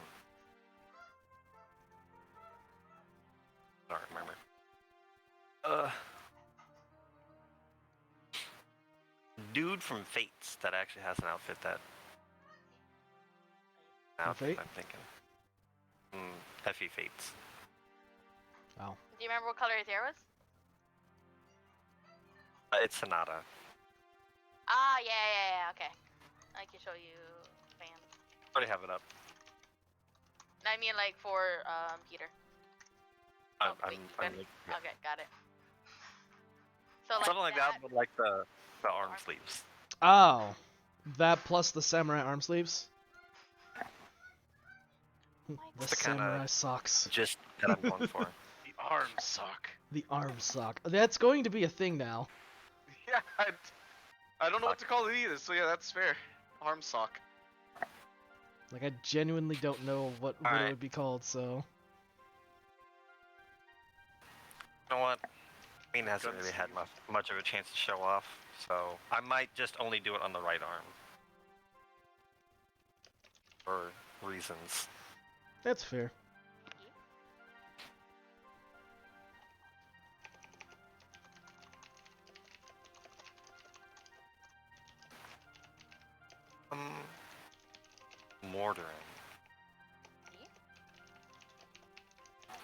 I don't remember. Dude from Fates that actually has an outfit that. Fate? I'm thinking. Effie Fates. Wow. Do you remember what color his hair was? It's Sonata. Ah, yeah. Okay. I can show you fans. Already have it up. I mean, like for Peter. I'm, Oh, wait, I'm, you like, got- Okay, got it. So like something like that, but like the arm sleeves. Oh, that plus the samurai arm sleeves. The That's the kinda- samurai socks. Just that I'm going for. The arm sock. The arm sock. That's going to be a thing now. Yeah, I don't know what to call it either. So yeah, that's fair. Arm sock. Like, I genuinely don't know what it Alright. would be called, so. You know what? I mean, hasn't Gun really had sleeve. much of a chance to show off, so I might just only do it on the right arm. For reasons. That's fair. Mortaring.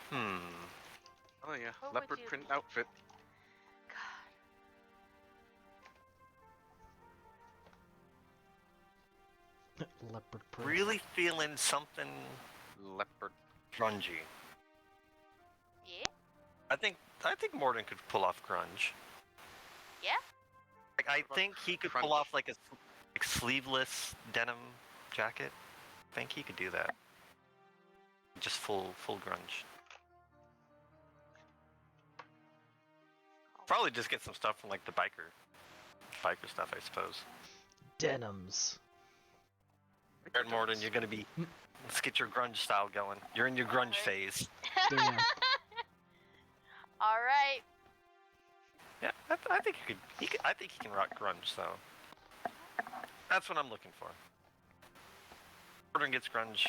Hmm. Oh yeah, What would leopard you print be? outfit. God. Leopard print. Really feeling something Leopard. grungy. Yeah. I think Morton could pull off grunge. Yeah. Like I What about think he could pull crunch? off like a like sleeveless denim jacket. I think he could do that. Just full grunge. Probably just get some stuff from like the biker stuff, I suppose. Denims. Aaron Morton, you're gonna be. Let's get your grunge style going. You're in your grunge Alright. phase. Damn. All right. Yeah, I think he could. I think he can rock grunge. So that's what I'm looking for. Morton gets grunge.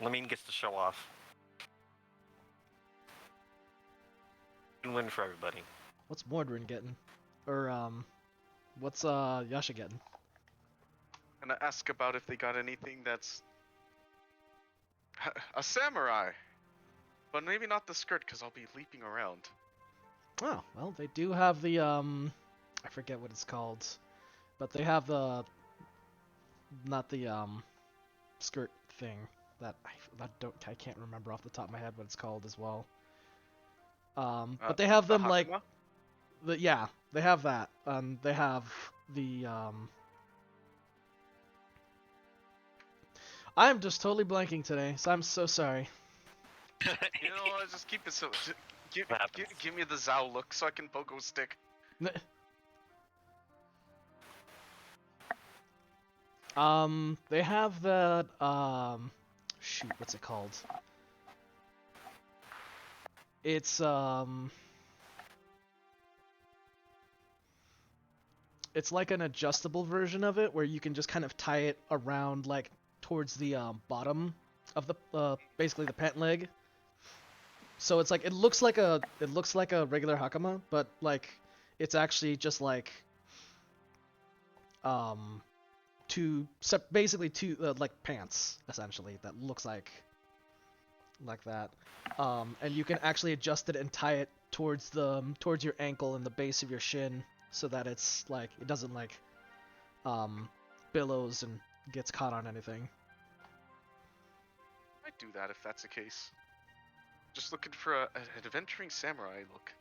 Lamine gets to show off. Win for everybody. What's Mordrin getting? Or, what's, Yasha getting? Gonna ask about if they got anything that's a samurai, but maybe not the skirt because I'll be leaping around. Oh, well, they do have the, I forget what it's called. But they have the, not the, skirt thing. I can't remember off the top of my head what it's called as well. But they have The them, like, hakama? yeah, they have that. They have the, I'm just totally blanking today, so I'm so sorry. You know what? Just keep it so. Give, What happens? give me the Zao look so I can pogo stick. They have that, shoot, what's it called? It's like an adjustable version of it where you can just kind of tie it around, like, towards the, bottom of the, basically the pant leg. So it's like, it looks like a regular hakama, but, like, it's actually just, like, basically two, like, pants, essentially, that looks like that. And you can actually adjust it and tie it towards your ankle and the base of your shin, so that it's, like, it doesn't, like, billows and gets caught on anything. I'd do that if that's the case. Just looking for an adventuring samurai look.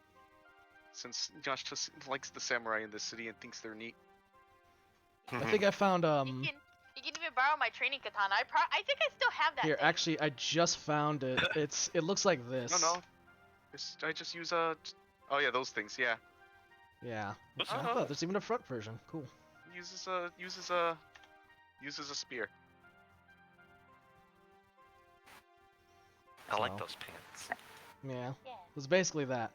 Since Josh just likes the samurai in this city and thinks they're neat. I think I found, You can even borrow my training katana. I think I still have that here, thing. actually, I just found it. It looks like this. No. I just use a... Oh yeah, those things, yeah. Yeah. Oh. Oh, there's even a front version. Cool. Uses a spear. I like So. those pants. Yeah. Yeah. It's basically that.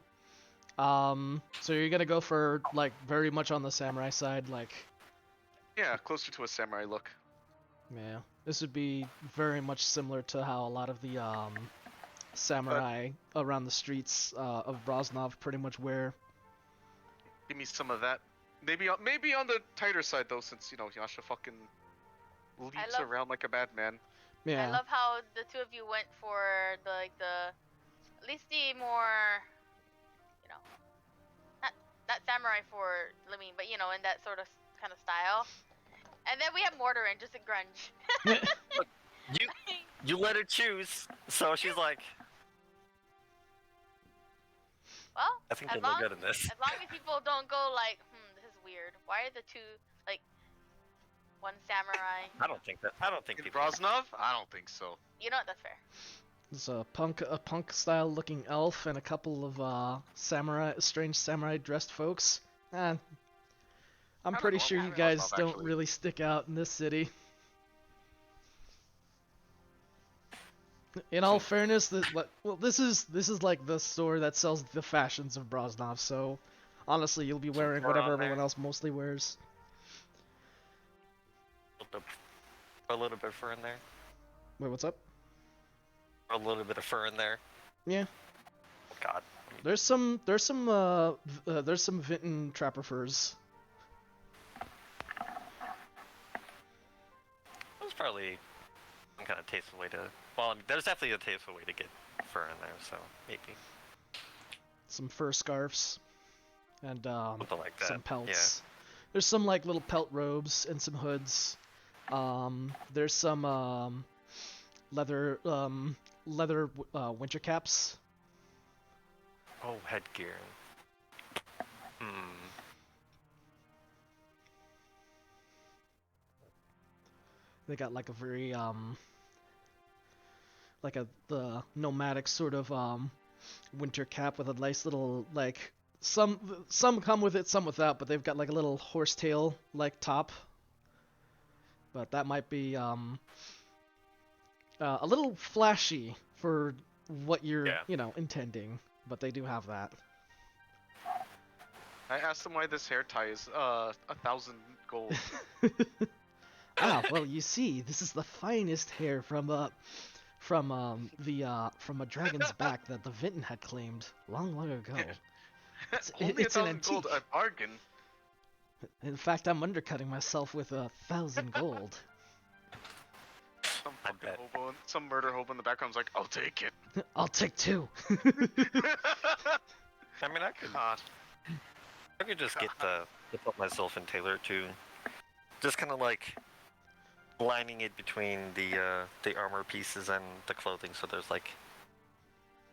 So you're gonna go for, like, very much on the samurai side, like, Yeah, closer to a samurai look. yeah. This would be very much similar to how a lot of the, samurai around the streets, of Brosnov pretty much wear. Give me some of that. Maybe on the tighter side though, since Yasha fucking leaps around like a bad man. Yeah. I love how the two of you went for the at least the more, not samurai for Limine, but in that sort of kind of style. And then we have Mortar and just a grunge. You let her choose, so she's like, Well, I think you'll look good in this. as long as people don't go like, this is weird. Why are the two, like, one samurai? I don't think In people. Brosnov? I don't think so. You know what? That's fair. There's a punk style looking elf and a couple of strange samurai dressed folks. I'm don't pretty know, sure man. you guys Brosnov, don't actually. really stick out in this city. In all fairness, this is like the store that sells the fashions of Brosnov, so honestly, you'll be wearing fur whatever on there. everyone else mostly wears. A little bit of fur in there. Wait, what's up? A little bit of fur in there. Yeah. Oh, God. There's some Vinton trapper furs. There's probably some kind of tasteful way to. Well, I mean, there's definitely a tasteful way to get fur in there, so maybe Some fur scarves. And something like that. some pelts. There's some like little pelt robes and some hoods. There's some leather winter caps. Oh, headgear. They got like a very like the nomadic sort of winter cap with a nice little, like, some come with it, some without, but they've got like a little horsetail like top. But that might be a little flashy for what you're intending, but they do have that. I asked them why this hair tie is 1,000 gold. Well, you see, this is the finest hair from a dragon's back that the Vinton had claimed long ago. Only It's an 1,000 gold, antique. a bargain. In fact, I'm undercutting myself with 1,000 gold. Some I fucking bet. hobo, some murder hobo in the background's like, I'll take it. I'll take 2. I mean, I could just get to put myself in tailor too. Just kind of like lining it between the armor pieces and the clothing, so there's like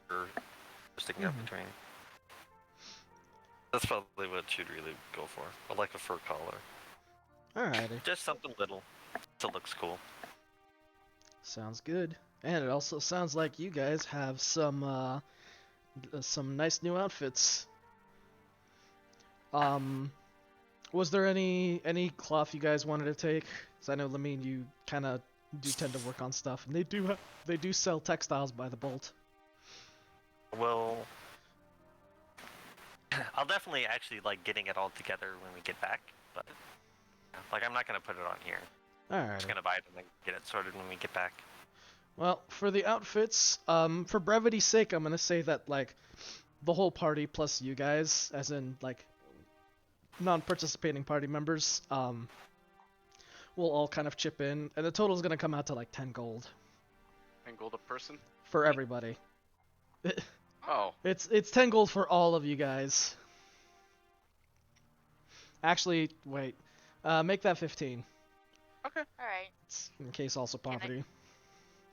fur sticking out between. That's probably what you'd really go for, or like a fur collar. Alrighty. Just something little, so it looks cool. Sounds good. And it also sounds like you guys have some some nice new outfits. Was there any cloth you guys wanted to take? 'Cause I know Lamine, you kind of do tend to work on stuff, and they do sell textiles by the bolt. Well, I'll definitely actually like getting it all together when we get back, but like I'm not gonna put it on here. I'm Alright. just gonna buy it and then get it sorted when we get back. Well, for the outfits, for brevity's sake, I'm gonna say that like the whole party plus you guys, as in like non-participating party members, will all kind of chip in, and the total is gonna come out to like 10 gold And gold a person. for everybody. Oh. It's 10 gold for all of you guys. Actually, wait. Make that 15. Okay. Alright. It's in case also Can I- poverty.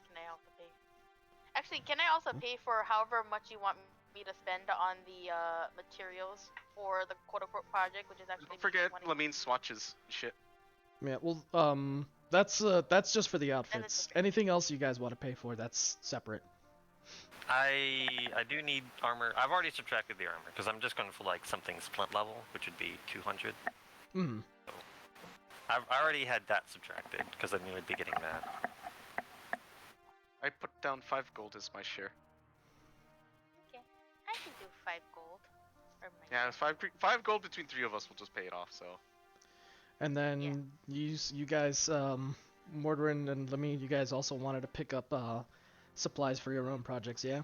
Can I also pay? Actually, can I also pay for however much you want me to spend on the materials for the quote-unquote project, which is actually Don't forget 20. Lamine swatches shit. Yeah, well, that's just for the outfits. okay. Anything else you guys want to pay for, that's separate. I do need armor. I've already subtracted the armor because I'm just going for like something splint level, which would be 200. Hmm. I already had that subtracted because I knew I'd be getting that. I put down 5 gold as my share. Okay. I can do 5 gold. Or my Yeah, 5 gold between 3 of us. We'll just pay it off. So. And then you guys, Mordrin and Lamine, you guys also wanted to pick up supplies for your own projects, yeah?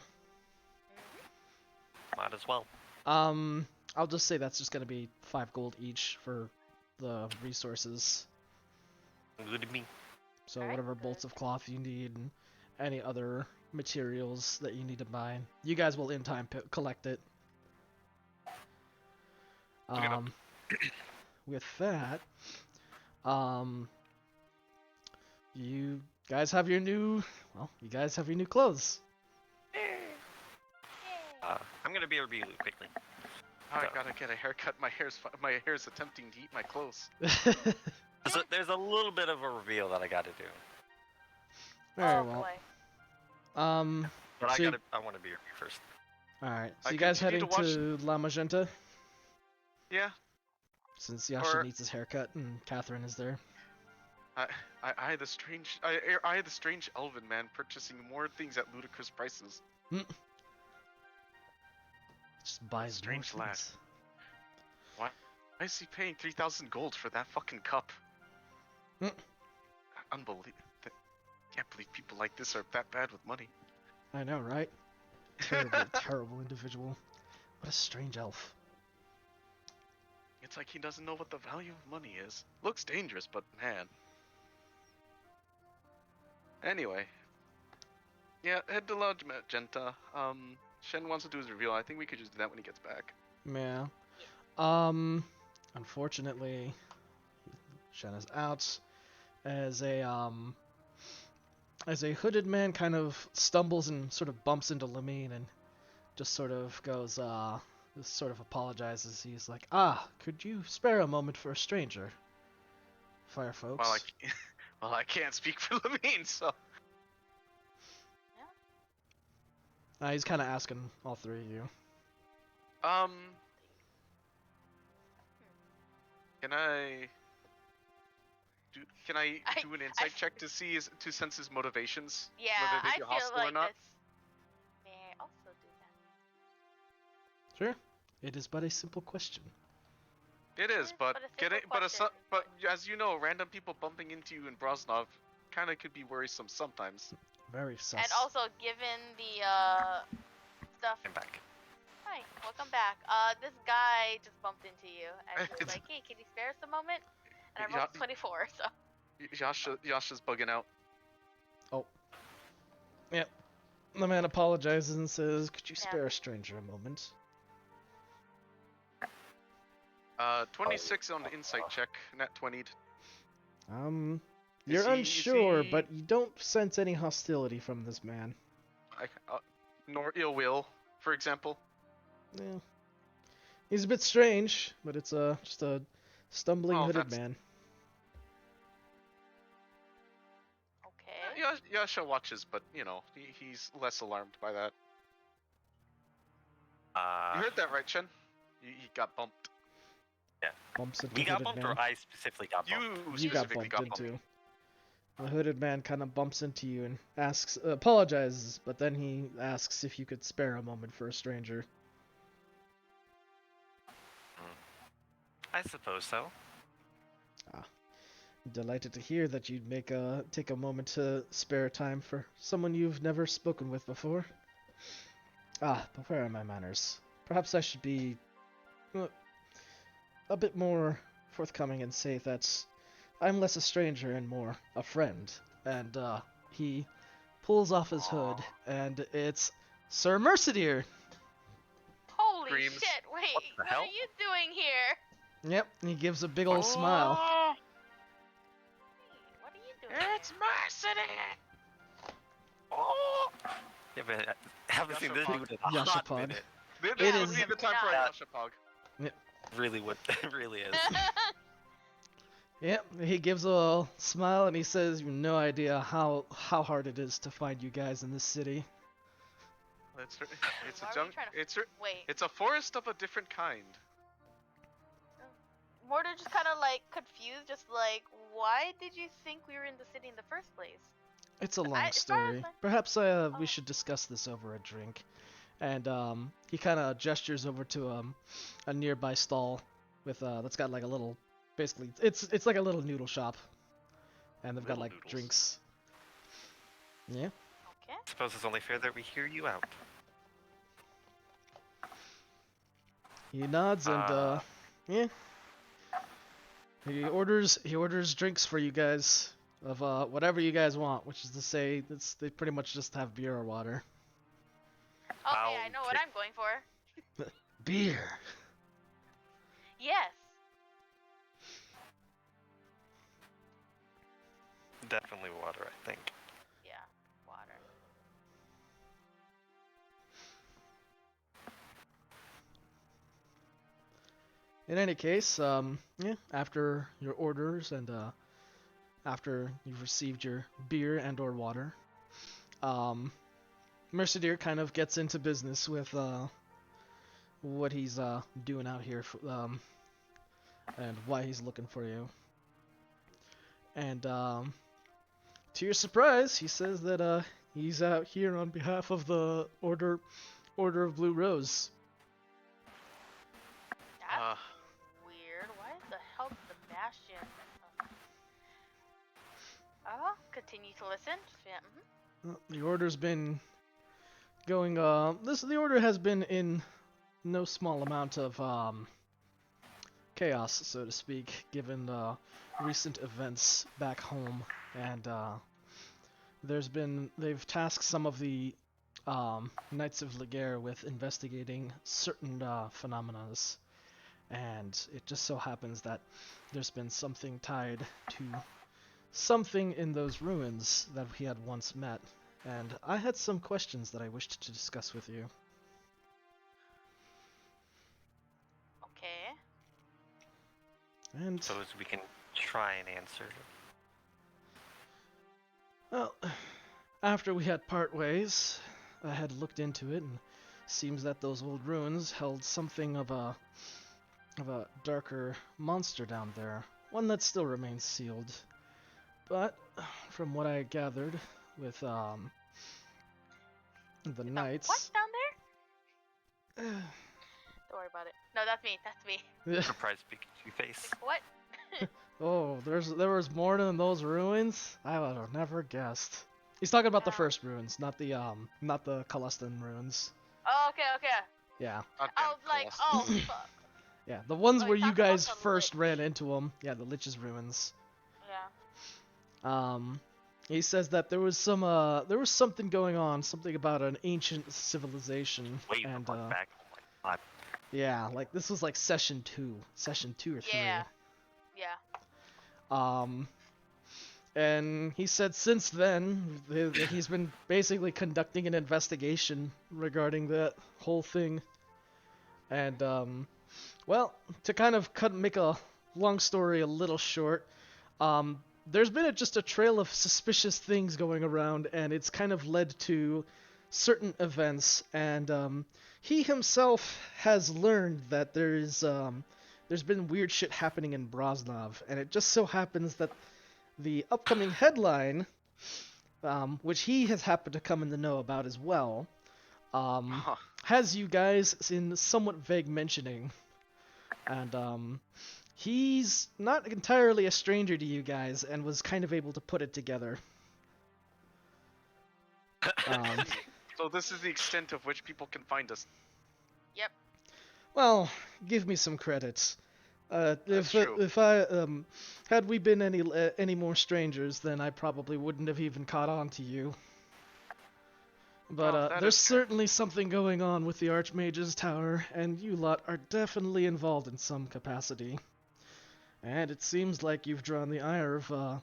Might as well. I'll just say that's just gonna be 5 gold each for the resources. Good to me. So Alright, whatever bolts of cloth you need and any other materials that you need to buy, you guys will in time collect it. Look it up. With that, you guys have your new clothes. I'm gonna be really quickly. Oh, I gotta get a haircut. My hair's attempting to eat my clothes. There's a little bit of a reveal that I gotta do. Very oh well. boy. But So I want to be here first. All right. So I you guys continue heading to to La Magenta Yeah. since Yasha Or- needs his haircut and Catherine is there. I had the strange elven man purchasing more things at ludicrous prices. Just buys more Strange lad. things. Why is he paying 3,000 gold for that fucking cup? Hmm. Unbelievable. Can't believe people like this are that bad with money. I know, right? Terrible, terrible individual. What a strange elf. It's like he doesn't know what the value of money is. Looks dangerous, but man. Anyway. Yeah, head to Lodge Magenta. Shen wants to do his reveal. I think we could just do that when he gets back. Yeah. Unfortunately, Shen is out as a hooded man kind of stumbles and sort of bumps into Lamine and just sort of goes, just sort of apologizes. He's like, could you spare a moment for a stranger? Fire folks. Well, I can't speak for Lamine, so. He's kind of asking all three of you. Can I do an insight check to sense his motivations? Yeah, whether they I be feel hostile like or not? this. May I also do that? Sure. It is but a simple question. It is, Yes, but but a get it. simple But question. as you know, random people bumping into you in Brosnov kind of could be worrisome sometimes. Very sus. And also, given the stuff. I'm back. Hi, welcome back. This guy just bumped into you and was It's- like, "Hey, can you spare us a moment?" And I Yeah. rolled 24, so. Yasha's bugging out. Yep. The man apologizes and says, "Could you Yeah. spare a stranger a moment?" 26 on the insight check, nat 20'd. You're Is unsure, he- but you don't sense any hostility from this man. Nor ill will, for example. Yeah. He's a bit strange, but it's just a stumbling Oh, hooded that's- man. Okay. Yasha watches, but he's less alarmed by that. You heard that right, Chen? He got bumped. Bumps into We got Hooded bumped, Man. or I specifically got bumped? You got specifically bumped into. The Hooded Man kind of bumps into you and apologizes, but then he asks if you could spare a moment for a stranger. I suppose so. Delighted to hear that you'd take a moment to spare time for someone you've never spoken with before. But where are my manners? Perhaps I should be a bit more forthcoming and say that I'm less a stranger and more a friend. And he pulls off his hood, and it's Sir Mercier. Holy Screams. shit! Wait, the what hell? are you doing here? Yep, he gives a big old smile. Hey, what are you doing? It's Mercenary! Oh! Yeah, but I haven't seen this Yashapog. dude in a hot Yashapog. minute. This It would is- be the time for a That- Yashapog. Really, what it really is. Yep, he gives a smile and he says, "You have no idea how hard it is to find you guys in this city." It's Why a were you junk. trying to- It's Wait, it's a forest of a different kind. Mortar just kind of like confused, just like, why did you think we were in the city in the first place? It's a long as far as story. I- Perhaps we Oh. should discuss this over a drink. And he kind of gestures over to a nearby stall with that's got like a little, basically it's like a little noodle shop, and they've got Little like noodles. drinks. Yeah. Okay. Suppose it's only fair that we hear you out. He nods and yeah. He orders drinks for you guys of whatever you guys want, which is to say they pretty much just have beer or water. Okay, I'll I know what take- I'm going for. Beer. Yes. Definitely water, I think. Yeah, water. In any case, yeah, after your orders and after you've received your beer and or water, Mercier kind of gets into business with what he's doing out here and why he's looking for you. And to your surprise, he says that he's out here on behalf of the Order of Blue Rose. That's weird. Why the hell did the Bastion? Continue to listen. Just, yeah, Well, the Order's been going. The Order has been in no small amount of chaos, so to speak, given recent events back home, and they've tasked some of the Knights of Laguerre with investigating certain phenomena, and it just so happens that there's been something tied to something in those ruins that we had once met, and I had some questions that I wished to discuss with you. okay. And Suppose we can try and answer. well, after we had part ways, I had looked into it, and seems that those old ruins held something of a darker monster down there, one that still remains sealed. But from what I gathered with the knights, What's down there? Don't worry about it. No, that's me. That's me. Surprise Pikachu face. What? oh, there was more than those ruins. I would have never guessed. He's talking about the Yeah. first ruins, not the Calustan ruins. Oh, okay, okay. Yeah, I was like, oh, fuck. yeah, the ones Oh, where you're you talking about guys the first Lich. ran into them. Yeah, the Lich's ruins. Yeah. He says that there was something going on, something about an ancient civilization, Way and back. Oh my god. yeah, like this was like session two or three. Yeah. Yeah. And he said since then he's been basically conducting an investigation regarding that whole thing, and well, to kind of make a long story a little short, there's been just a trail of suspicious things going around, and it's kind of led to certain events, and he himself has learned that there's been weird shit happening in Brosnov, and it just so happens that the upcoming headline, which he has happened to come in the know about as well, Huh. has you guys in somewhat vague mentioning, and he's not entirely a stranger to you guys, and was kind of able to put it together. Um, So this is the extent of which people can find us. Yep. well, give me some credits. That's true. If I had we been any more strangers, then I probably wouldn't have even caught on to you. But Oh, that there's is fair. certainly something going on with the Archmage's Tower, and you lot are definitely involved in some capacity. And it seems like you've drawn the ire of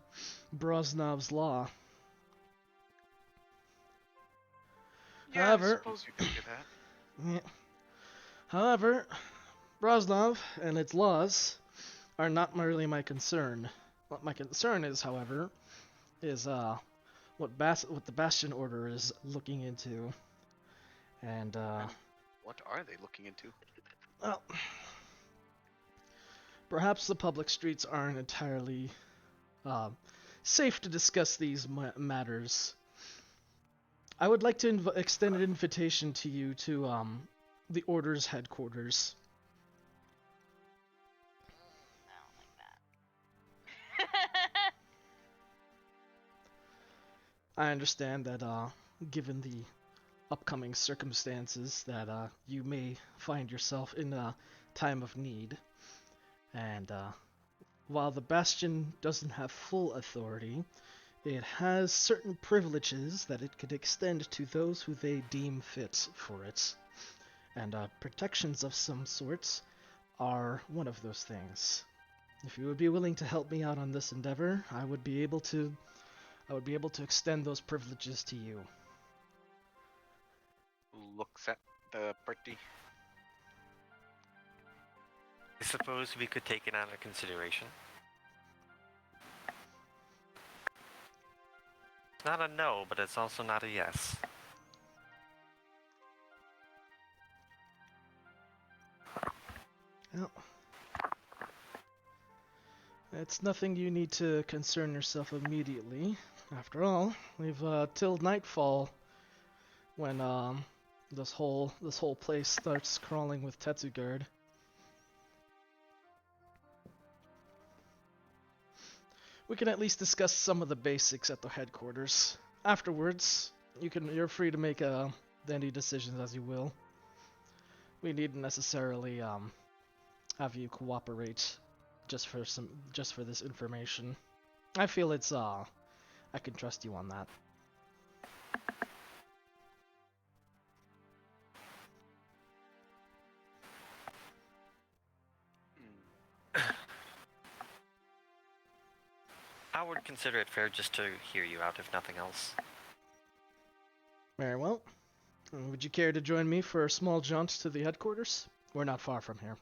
Brosnov's law. Yeah, However, I suppose you could do that. yeah. However, Brosnov and its laws are not really my concern. What my concern is, however, is what the Bastion Order is looking into. And And what are they looking into? well, perhaps the public streets aren't entirely safe to discuss these matters. I would like to extend an invitation to you to the Order's headquarters. I don't like that. I understand that, given the upcoming circumstances, that you may find yourself in a time of need, and while the Bastion doesn't have full authority, it has certain privileges that it could extend to those who they deem fit for it, and protections of some sorts are one of those things. If you would be willing to help me out on this endeavor, I would be able to extend those privileges to you. Looks at the party. I suppose we could take it under consideration. It's not a no, but it's also not a yes. Well, it's nothing you need to concern yourself immediately. After all, we've till nightfall when this whole place starts crawling with Tetsugard. We can at least discuss some of the basics at the headquarters. Afterwards, you're free to make any decisions as you will. We needn't necessarily have you cooperate just for this information. I feel it's I can trust you on that. I would consider it fair just to hear you out, if nothing else. Very well. Would you care to join me for a small jaunt to the headquarters? We're not far from here.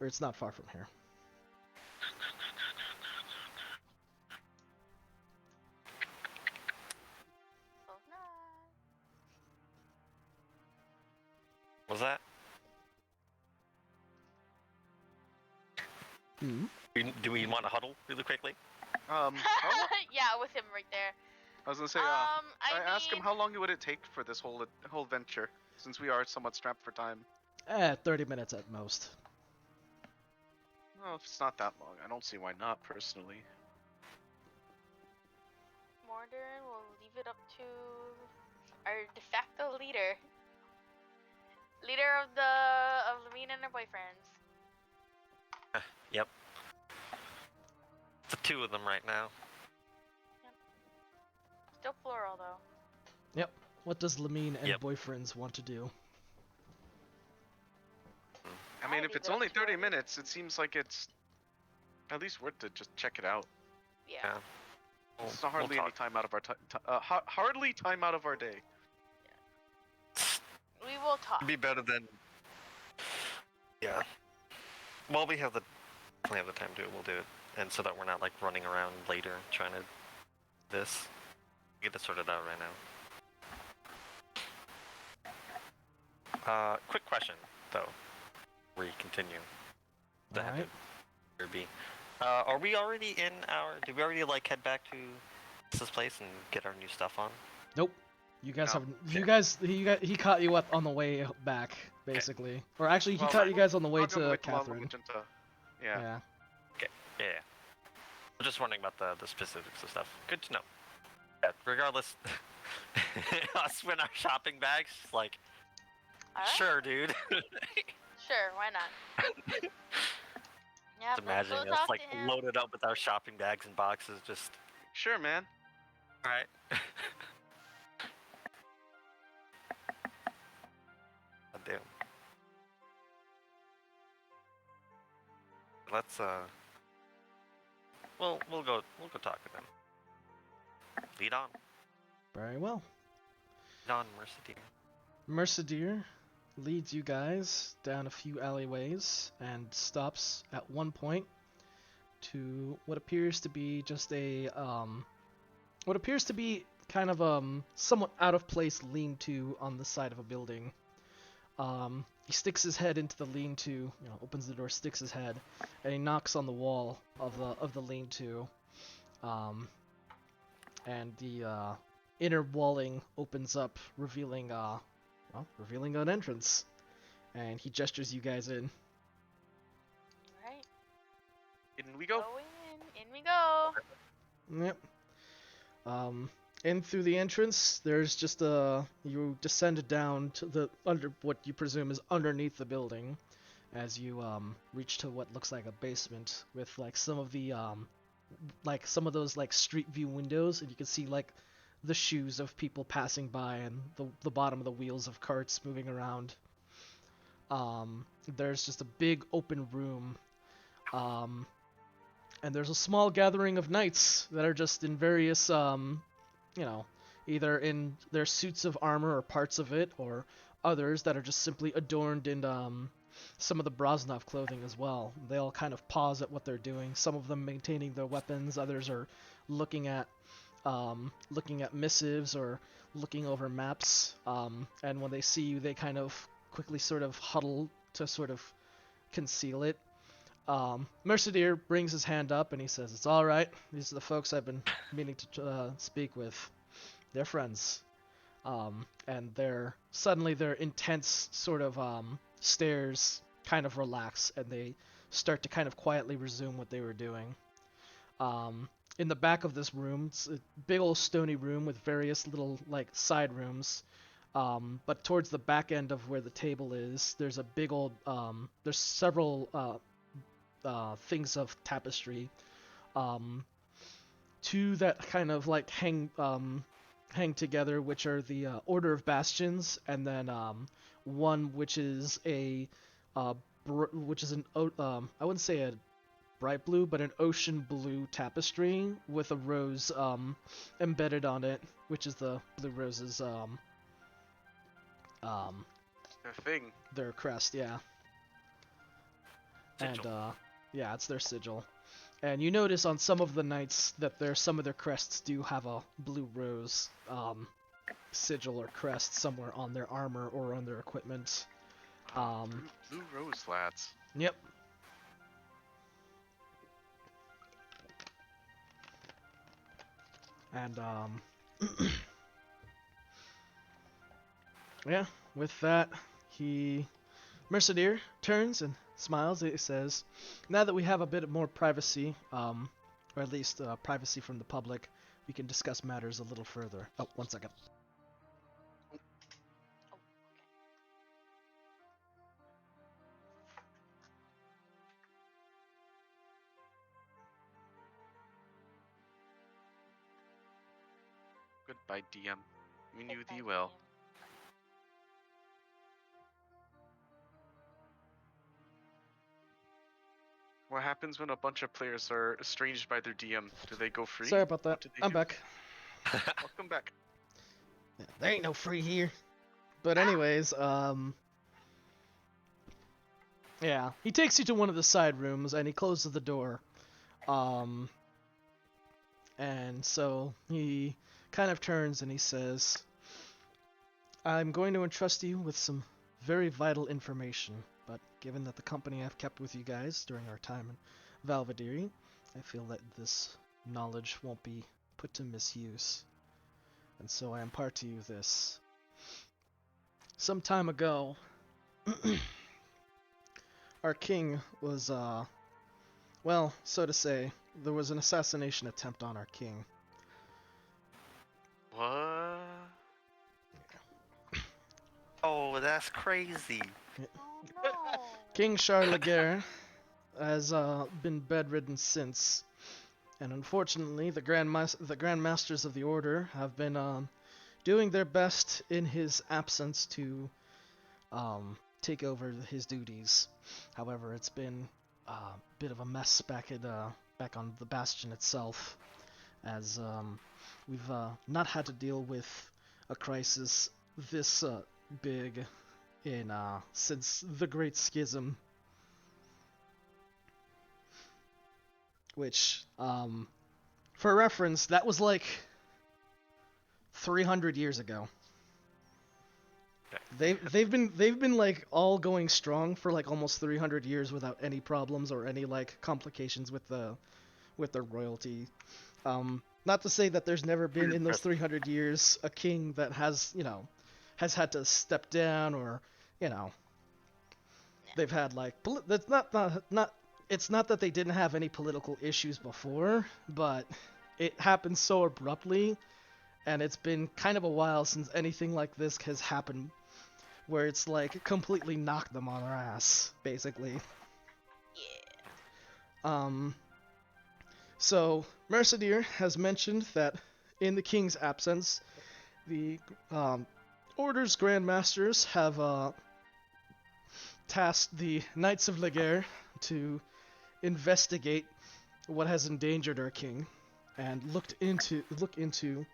Or it's not far from here. So nice. Was that? Hmm? Do we want to huddle really quickly? Yeah, with him right there. I was gonna say, I ask him mean, how long would it take for this whole venture, since we are somewhat strapped for time. 30 minutes at most. Well, if it's not that long, I don't see why not, personally. Mordern will leave it up to our de facto leader. Leader of Lamina and her boyfriends. Yep. The two of them right now. Still plural though. Yep. What does Lamine and Yep. boyfriends want to do? I mean, I'd if leave it's it up only to 30 you. minutes, it seems like it's at least worth to just check it out. Yeah. It's not hardly any talk. time out of our hardly time out of our day. We will talk. It'd be better than. Yeah. Well, we have the time to do it. We'll do it, and so that we're not like running around later trying to get it sorted out right now. Quick question though. Where you continue. The Alright. or B. Are we already in our? Did we already like head back to this place and get our new stuff on? Nope. You guys No. have he caught you up on the way back, basically. Or actually, he caught you guys on the way I'll go to with Lala Catherine. Magenta. Yeah. Yeah. Yeah. I'm just wondering about the specifics of stuff. Good to know. Yeah. Regardless, us win our shopping bags. Like, Alright. sure, dude. Sure, why not? Yeah, Just let's go imagining us talk like to him. loaded up with our shopping bags and boxes. Just Sure, man. all right. God damn. Let's we'll go talk to them. Lead on. Very well. Lead on, Mercedes. Mercedeer leads you guys down a few alleyways and stops at one point to what appears to be just a kind of somewhat out of place lean-to on the side of a building. He sticks his head into the lean-to, opens the door, sticks his head, and he knocks on the wall of the lean-to. And the inner walling opens up, revealing an entrance. And he gestures you guys in. Right. In we go. Go in we go. Yep. In through the entrance, there's just you descend down to the under what you presume is underneath the building, as you reach to what looks like a basement with like some of those like street view windows, and you can see like the shoes of people passing by and the bottom of the wheels of carts moving around. There's just a big open room. And there's a small gathering of knights that are just in various, either in their suits of armor or parts of it, or others that are just simply adorned in some of the Brosnov clothing as well. They all kind of pause at what they're doing. Some of them maintaining their weapons, others are looking at missives or looking over maps. And when they see you, they kind of quickly sort of huddle to sort of conceal it. Mercedeer brings his hand up and he says, "It's all right. These are the folks I've been meaning to speak with. They're friends." And their intense sort of stares kind of relax, and they start to kind of quietly resume what they were doing. In the back of this room, it's a big old stony room with various little like side rooms. But towards the back end of where the table is, there's a big old there's several things of tapestry, two that kind of like hang together, which are the Order of Bastions, and then one which is I wouldn't say a bright blue, but an ocean blue tapestry with a rose embedded on it, which is the blue rose's Their thing. their crest, yeah. Sigil. And yeah, it's their sigil. And you notice on some of the knights that some of their crests do have a blue rose sigil or crest somewhere on their armor or on their equipment. Blue rose lads. Yep. And yeah, with that, Mercedeer turns and smiles. He says, "Now that we have a bit more privacy, or at least privacy from the public, we can discuss matters a little further." Oh, 1 second. Goodbye, DM. We knew Goodbye, thee well. DM. What happens when a bunch of players are estranged by their DM? Do they go free? Sorry about that. What do they I'm do? back. Welcome back. There ain't no free here. But anyways, yeah, he takes you to one of the side rooms and he closes the door. And so he kind of turns and he says, "I'm going to entrust you with some very vital information, but given that the company I've kept with you guys during our time in Valvadiri, I feel that this knowledge won't be put to misuse. And so I impart to you this. Some time ago, our king was, well, so to say, there was an assassination attempt on our king. What? Oh, that's crazy. Oh no. King Charles Laguerre has been bedridden since, and unfortunately, the Grandmasters of the Order have been doing their best in his absence to take over his duties. However, it's been a bit of a mess back on the Bastion itself, as we've not had to deal with a crisis this big in since the Great Schism, which for reference, that was like 300 years ago. They've been like all going strong for like almost 300 years without any problems or any like complications with the royalty. Not to say that there's never been in those 300 years a king that has had to step down, or they've had like that's not it's not that they didn't have any political issues before, but it happened so abruptly, and it's been kind of a while since anything like this has happened, where it's like completely knocked them on their ass, basically. Yeah. So Mercenaire has mentioned that in the king's absence, the Order's Grandmasters have tasked the Knights of Laguerre to investigate what has endangered our king, and look into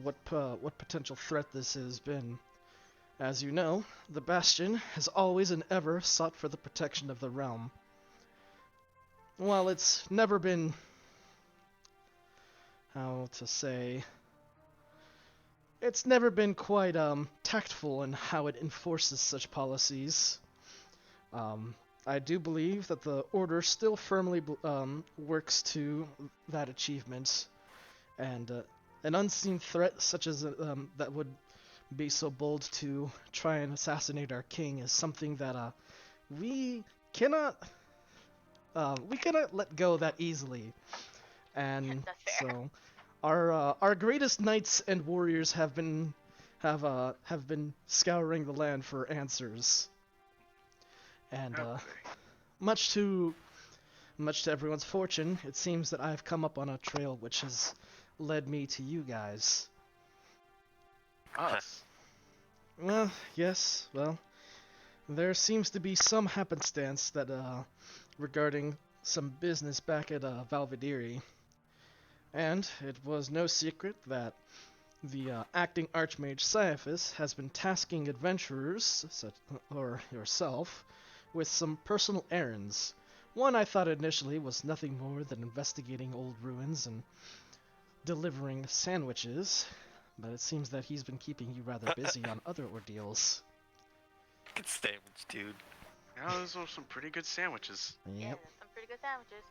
what potential threat this has been. As you know, the Bastion has always and ever sought for the protection of the realm. While it's never been, how to say, it's never been quite tactful in how it enforces such policies. I do believe that the Order still firmly works to that achievement, and an unseen threat such as that would be so bold to try and assassinate our king is something that we cannot let go that easily. And That's fair. so our greatest knights and warriors have been scouring the land for answers. And Okay. much to everyone's fortune, it seems that I've come up on a trail which has led me to you guys. Us. Well, yes, well, there seems to be some happenstance that regarding some business back at Valvadiri. And it was no secret that the acting Archmage Caiaphas has been tasking adventurers, or yourself, with some personal errands. One I thought initially was nothing more than investigating old ruins and delivering sandwiches, but it seems that he's been keeping you rather busy on other ordeals. Good sandwich, dude. Yeah, those are some pretty good sandwiches. Yeah, Yep. that's some pretty good sandwiches.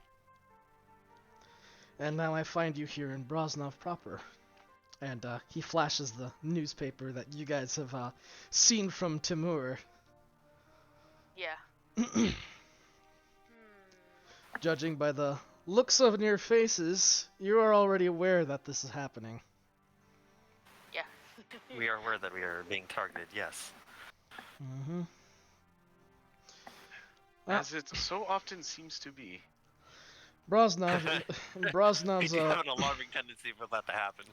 And now I find you here in Brosnov proper. And he flashes the newspaper that you guys have seen from Timur. Yeah. Judging by the looks of your faces, you are already aware that this is happening. Yeah. We are aware that we are being targeted, yes. Mm-hmm. As it so often seems to be. We Brosnov's do have an alarming tendency for that to happen.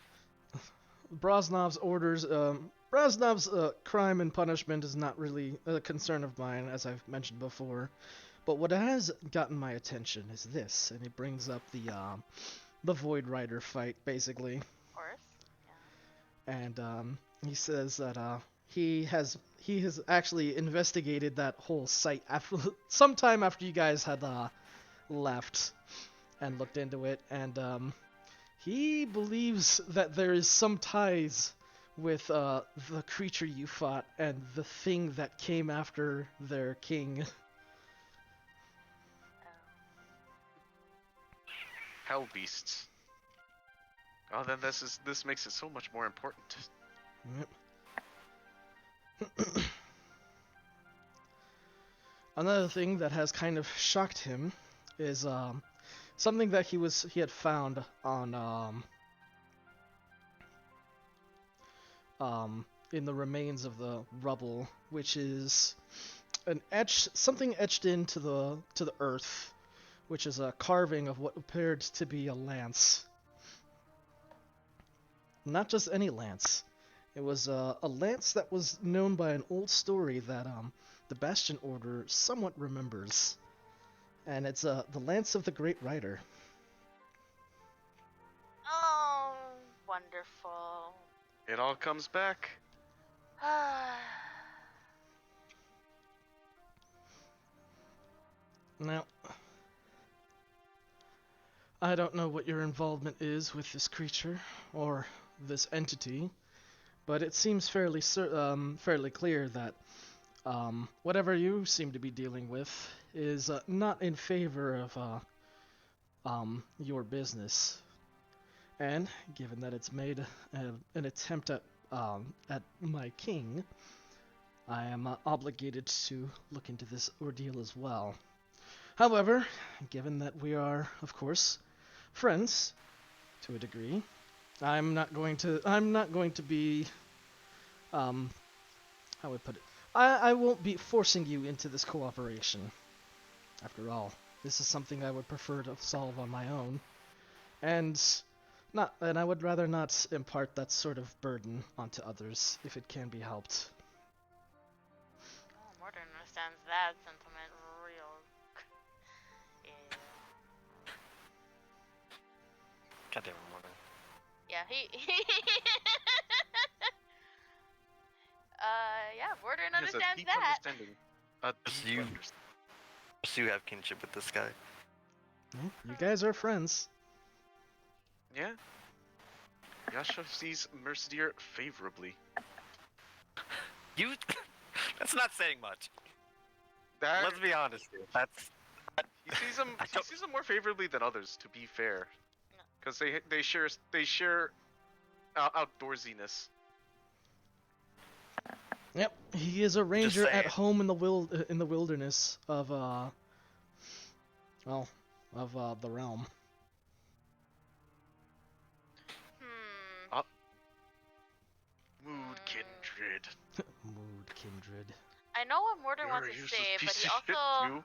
Brosnov's orders. Brosnov's crime and punishment is not really a concern of mine, as I've mentioned before. But what has gotten my attention is this, and he brings up the Void Rider fight, basically. Of course. And he says that he has actually investigated that whole site sometime after you guys had left, and looked into it, and he believes that there is some ties with the creature you fought and the thing that came after their king. Hell beasts. Oh, then this makes it so much more important. Yep. Another thing that has kind of shocked him is something that he had found on in the remains of the rubble, which is something etched into the earth, which is a carving of what appeared to be a lance. Not just any lance. It was a lance that was known by an old story that the Bastion Order somewhat remembers. And it's the Lance of the Great Rider. Oh, wonderful. It all comes back. Now, I don't know what your involvement is with this creature, or this entity, but it seems fairly clear that whatever you seem to be dealing with is not in favor of your business. And given that it's made an attempt at my king, I am obligated to look into this ordeal as well. However, given that we are, of course, friends to a degree, I'm not going to be how would I put it? I won't be forcing you into this cooperation. After all, this is something I would prefer to solve on my own. And I would rather not impart that sort of burden onto others if it can be helped. Oh, Morton understands that sentiment real. Yeah. Goddamn Morgan. Yeah, he. Yeah, Morton He has a understands deep that. understanding. A Just deep you. understanding. So you have kinship with this guy. Well, you guys are friends. Yeah. Yasha sees Mercedeer favorably. You. That's not saying much. That Let's be honest here. That's. he sees him. I He don't- sees him more favorably than others. To be fair, because they share outdoorsiness. Yep, he is a ranger at saying. home in the wilderness of the realm. Mood kindred. Mood kindred. I know what Morton You're wants a to useless say, but piece he of shit, also. you.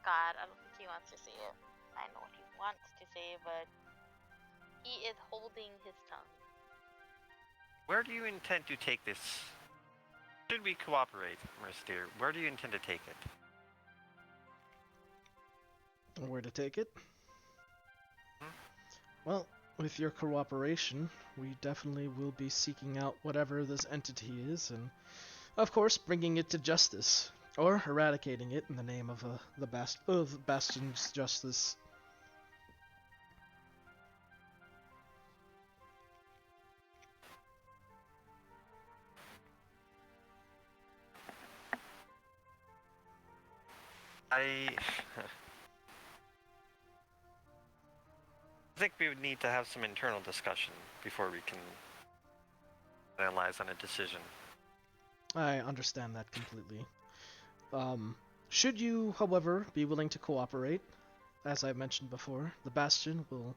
God, I don't think he wants to say it. I know what he wants to say, but he is holding his tongue. Where do you intend to take this? Should we cooperate, Mercedeer? Where do you intend to take it? Where to take it? Hmm? Well, with your cooperation, we definitely will be seeking out whatever this entity is, and of course, bringing it to justice, or eradicating it in the name of the Bastion's justice. I think we would need to have some internal discussion before we can analyze on a decision. I understand that completely. Should you, however, be willing to cooperate, as I mentioned before, the Bastion will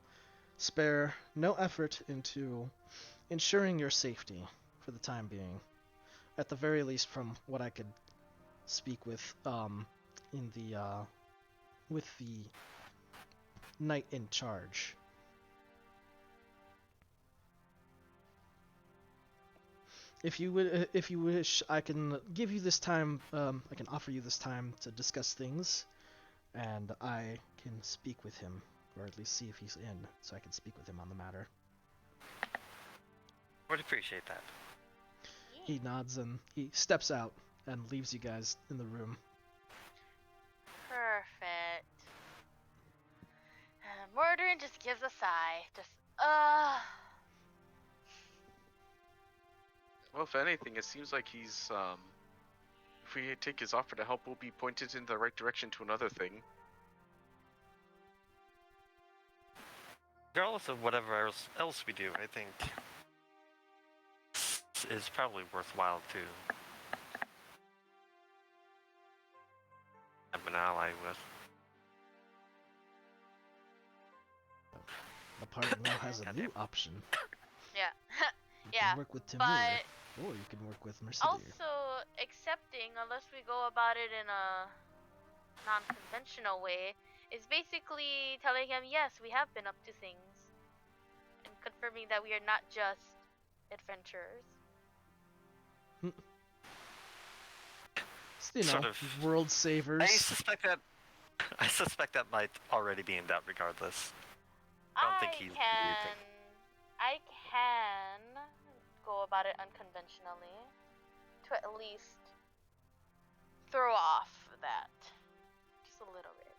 spare no effort into ensuring your safety for the time being. At the very least, from what I could speak with, with the knight in charge. If you wish, I can give you this time. I can offer you this time to discuss things, and I can speak with him, or at least see if he's in, so I can speak with him on the matter. Would appreciate that. He nods and he steps out and leaves you guys in the room. Perfect. Mordrin just gives a sigh. Just, Well, if anything, it seems like he's if we take his offer to help, we'll be pointed in the right direction to another thing. Regardless of whatever else we do, I think is probably worthwhile to have an ally with. The party now has a new option. Yeah. You Yeah, can work with Timur, but or you can work with Mercedes. also accepting, unless we go about it in a non-conventional way, is basically telling him, yes, we have been up to things, and confirming that we are not just adventurers. You know, Sort of. world savers. I suspect that might already be in doubt regardless. I don't think he's I can go about it unconventionally to at least throw off that just a little bit.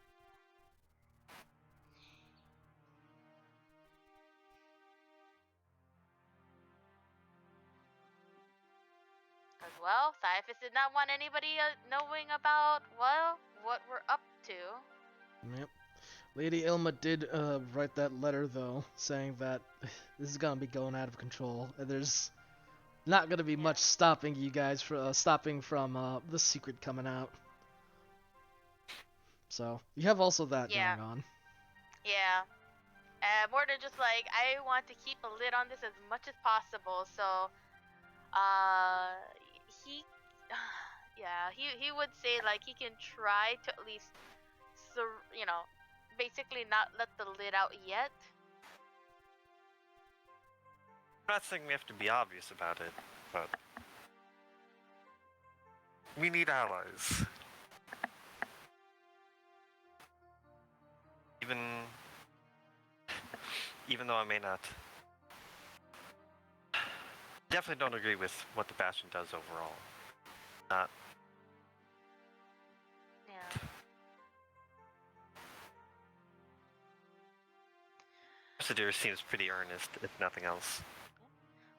As well, Cyphus did not want anybody knowing about, well, what we're up to. Yep. Lady Ilma did write that letter though, saying that this is gonna be going out of control, and there's not gonna be much stopping you guys from the secret coming out. So you have also that going on. Yeah. More than just like, I want to keep a lid on this as much as possible. So, he would say like he can try to at least, basically not let the lid out yet. I'm not saying we have to be obvious about it, but we need allies. Even though I may not. Definitely don't agree with what the Bastion does overall. Not. Yeah. Sedur seems pretty earnest, if nothing else.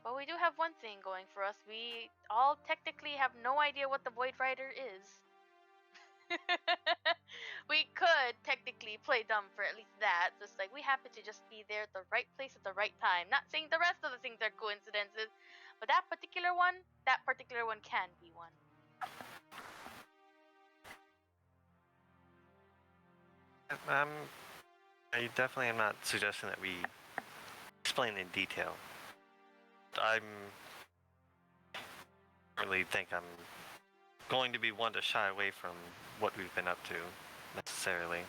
Well, we do have one thing going for us. We all technically have no idea what the Void Rider is. We could technically play dumb for at least that. Just like we happen to just be there at the right place at the right time. Not saying the rest of the things are coincidences, but that particular one can be one. I definitely am not suggesting that we explain in detail. I really think I'm going to be one to shy away from what we've been up to, necessarily.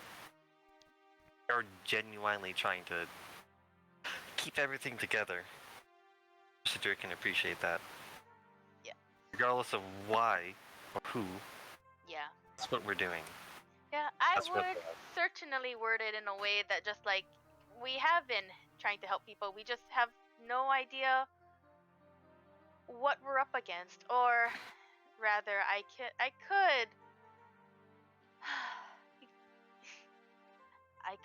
We're genuinely trying to keep everything together. Sedur can appreciate that. Yeah. Regardless of why or who. Yeah. That's what we're doing. Yeah, I would certainly word it in a way that just like, we have been trying to help people, we just have no idea what we're up against, or rather, I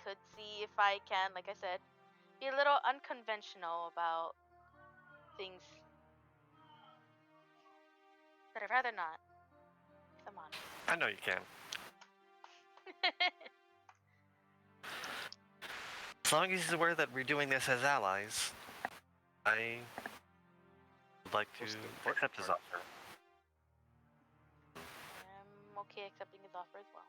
could see if I can, like I said, be a little unconventional about things, but I'd rather not, if I'm honest. I know you can. As long as he's aware that we're doing this as allies, I would like to accept his offer. I'm okay accepting his offer as well.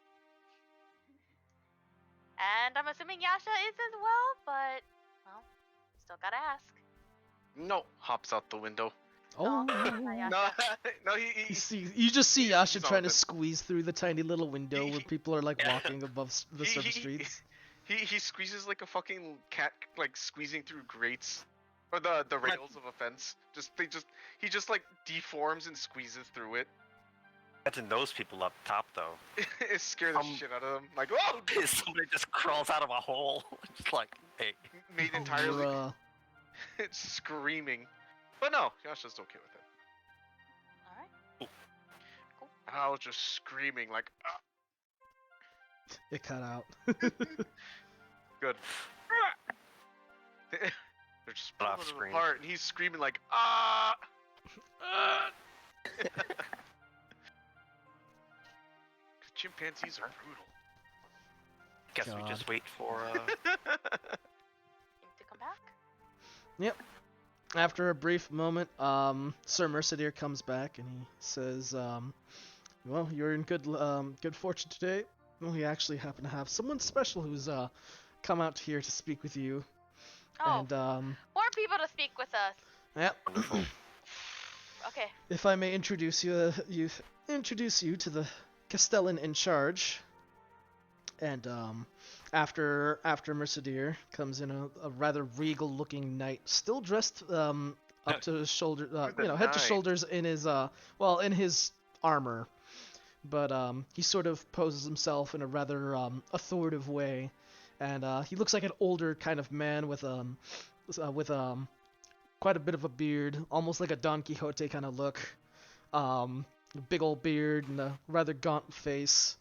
And I'm assuming Yasha is as well, but, well, still gotta ask. No, hops out the window. Oh, no, you just see Yasha trying to it. squeeze through the tiny little window where people are like walking above the surface streets. He squeezes like a fucking cat, like squeezing through grates or the rails of a fence. He just like deforms and squeezes through it. Imagine those people up top though. It scares the shit out of them. Like, oh, somebody just crawls out of a hole, just like, hey, made entirely. It's screaming, but no, Yasha's okay with it. All right. Cool. I was just screaming like. It cut out. Good. They're just pulling him apart, and he's screaming like, ah! Chimpanzees are brutal. Guess we just God. wait for. Him to come back. Yep. After a brief moment, Sir Mercier comes back and he says, well, you're in good fortune today. We actually happen to have someone special who's come out here to speak with you. Oh, And more people to speak with us. yep. Wonderful. Okay. If I may introduce you to the Castellan in charge. And after Mercier comes in a rather regal-looking knight, still dressed up to his shoulder, head to shoulders in his in his armor, but he sort of poses himself in a rather authoritative way, and he looks like an older kind of man with quite a bit of a beard, almost like a Don Quixote kind of look, big old beard and a rather gaunt face.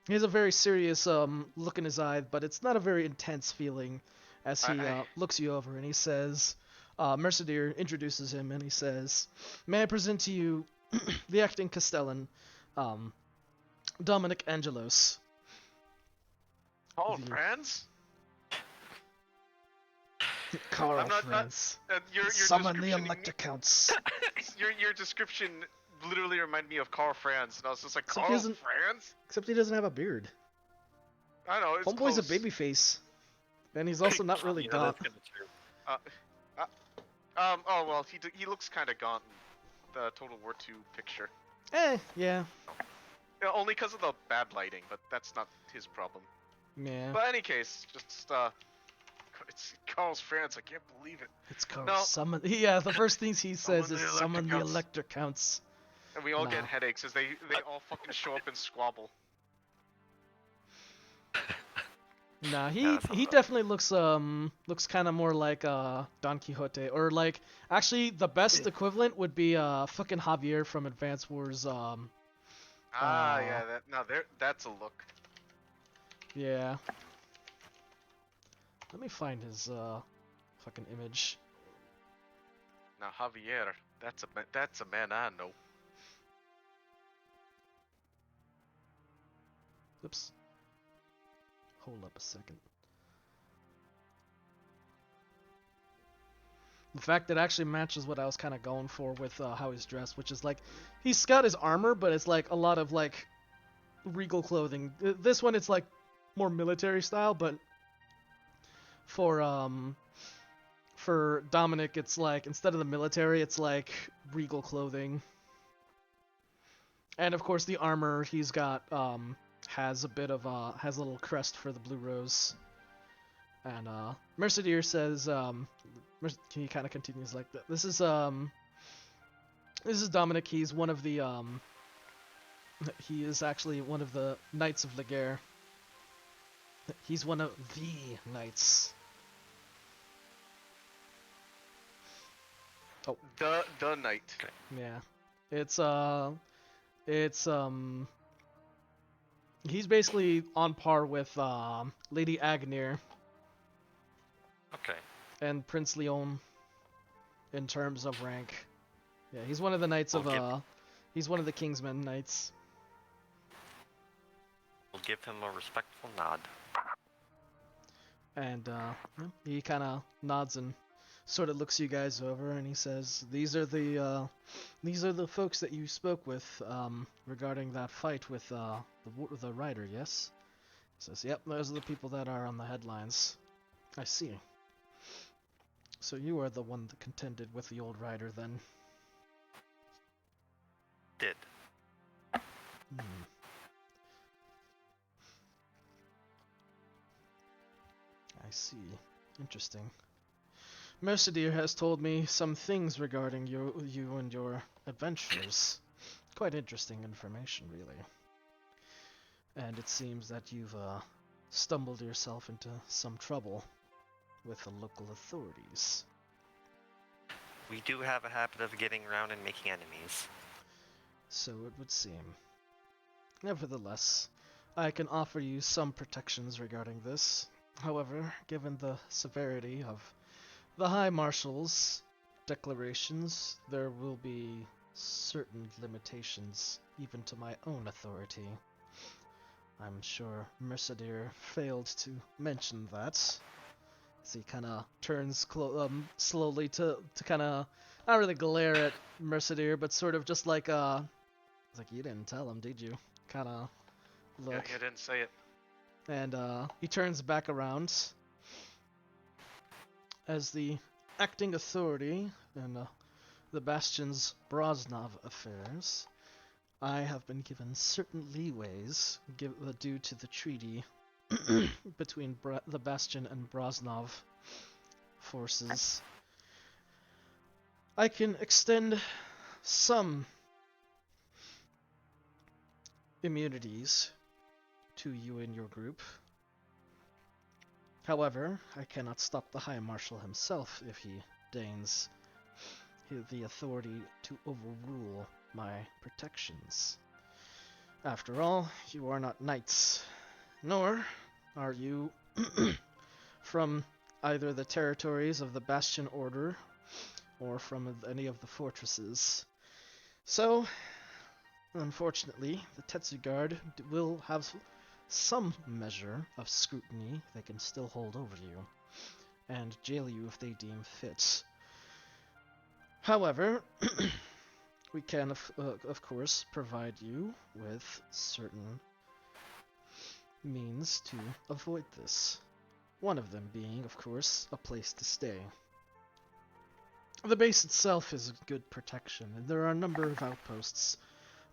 He has a very serious look in his eye, but it's not a very intense feeling as he looks you over and he says, Mercier introduces him and he says, may I present to you the acting Castellan, Dominic Angelos. Oh, friends? Carl I'm not- France. Your Summon the description Elector Counts. your description literally reminded me of Carl Franz, and I was just like, Except he Carl doesn't- Franz? Except he doesn't have a beard. I know, it's Homeboy's a close. baby face. And he's also not really Yeah, gaunt. that's kinda true. Oh, well, he looks kind of gaunt in the Total War II picture. Yeah. Yeah, only because of the bad lighting, but that's not his problem. Yeah. But in any case, just, it's Carl's France, I can't believe it. It's Carl. No. Summon. Yeah, the first things he says Summon is the summon the Elector Elector Counts. And we all Nah. get headaches as they all fucking show up and squabble. Nah, Yeah, that sounds he rough. definitely looks kind of more like Don Quixote, or like actually the best equivalent would be fucking Javier from Advance Wars. Yeah, that's a look. Yeah. Let me find his fucking image. Now Javier, that's a man I know. Oops. Hold up a second. In fact, it actually matches what I was kind of going for with how he's dressed, which is like, he's got his armor, but it's like a lot of like regal clothing. This one, it's like more military style, but for Dominic, it's like instead of the military, it's like regal clothing. And of course, the armor he's got has a bit of has a little crest for the blue rose. And Mercier says, he kind of continues like that. This is Dominic. He's one of the he is actually one of the Knights of Laguerre. He's one of the knights. Oh, The knight. yeah. It's he's basically on par with Lady Agnir Okay. and Prince Leon in terms of rank. Yeah, he's one of the knights of Okay. he's one of the Kingsmen knights. We'll give him a respectful nod. And he kind of nods and sort of looks you guys over, and he says, "These are the folks that you spoke with regarding that fight with the rider, yes?" He says, "Yep, those are the people that are on the headlines." I see. So you are the one that contended with the old rider, then? Did. Hmm. I see. Interesting. Mercier has told me some things regarding you and your adventures. Quite interesting information, really. And it seems that you've stumbled yourself into some trouble with the local authorities. We do have a habit of getting around and making enemies. So it would seem. Nevertheless, I can offer you some protections regarding this. However, given the severity of the High Marshal's declarations, there will be certain limitations even to my own authority. I'm sure Mercedes failed to mention that. As he kind of turns slowly to kind of not really glare at Mercedes, but sort of just like it's like, you didn't tell him, did you? Kind of Yeah, look. you didn't say it. And he turns back around as the acting authority in the Bastion's Brosnov affairs. I have been given certain leeways due to the treaty between the Bastion and Brosnov forces. I can extend some immunities to you and your group. However, I cannot stop the High Marshal himself if he deigns the authority to overrule my protections. After all, you are not knights, nor are you from either the territories of the Bastion Order or from any of the fortresses. So, unfortunately, the Tetsu Guard will have some measure of scrutiny they can still hold over you, and jail you if they deem fit. However, we can, of course, provide you with certain means to avoid this. One of them being, of course, a place to stay. The base itself is good protection, and there are a number of outposts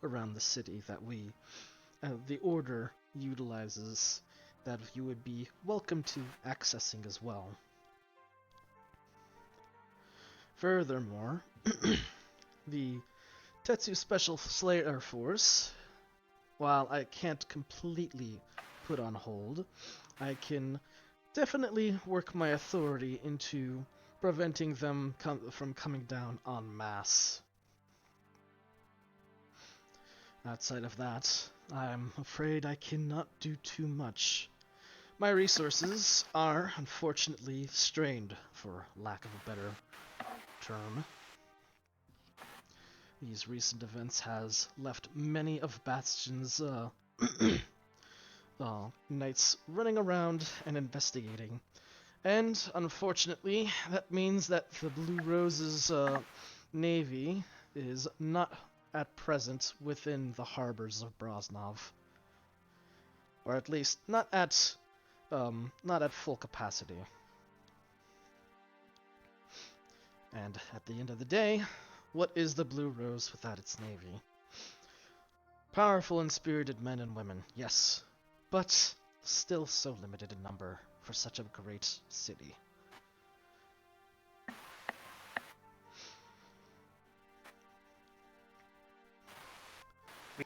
around the city that the Order utilizes that you would be welcome to accessing as well. Furthermore, the Tetsu Special Slayer Force, while I can't completely put on hold, I can definitely work my authority into preventing them from coming down en masse. Outside of that, I'm afraid I cannot do too much. My resources are, unfortunately, strained, for lack of a better term. These recent events has left many of Bastion's knights running around and investigating. And, unfortunately, that means that the Blue Rose's navy is not at present within the harbors of Brosnov. Or at least, not at full capacity. And at the end of the day, what is the Blue Rose without its navy? Powerful and spirited men and women, yes, but still so limited in number for such a great city.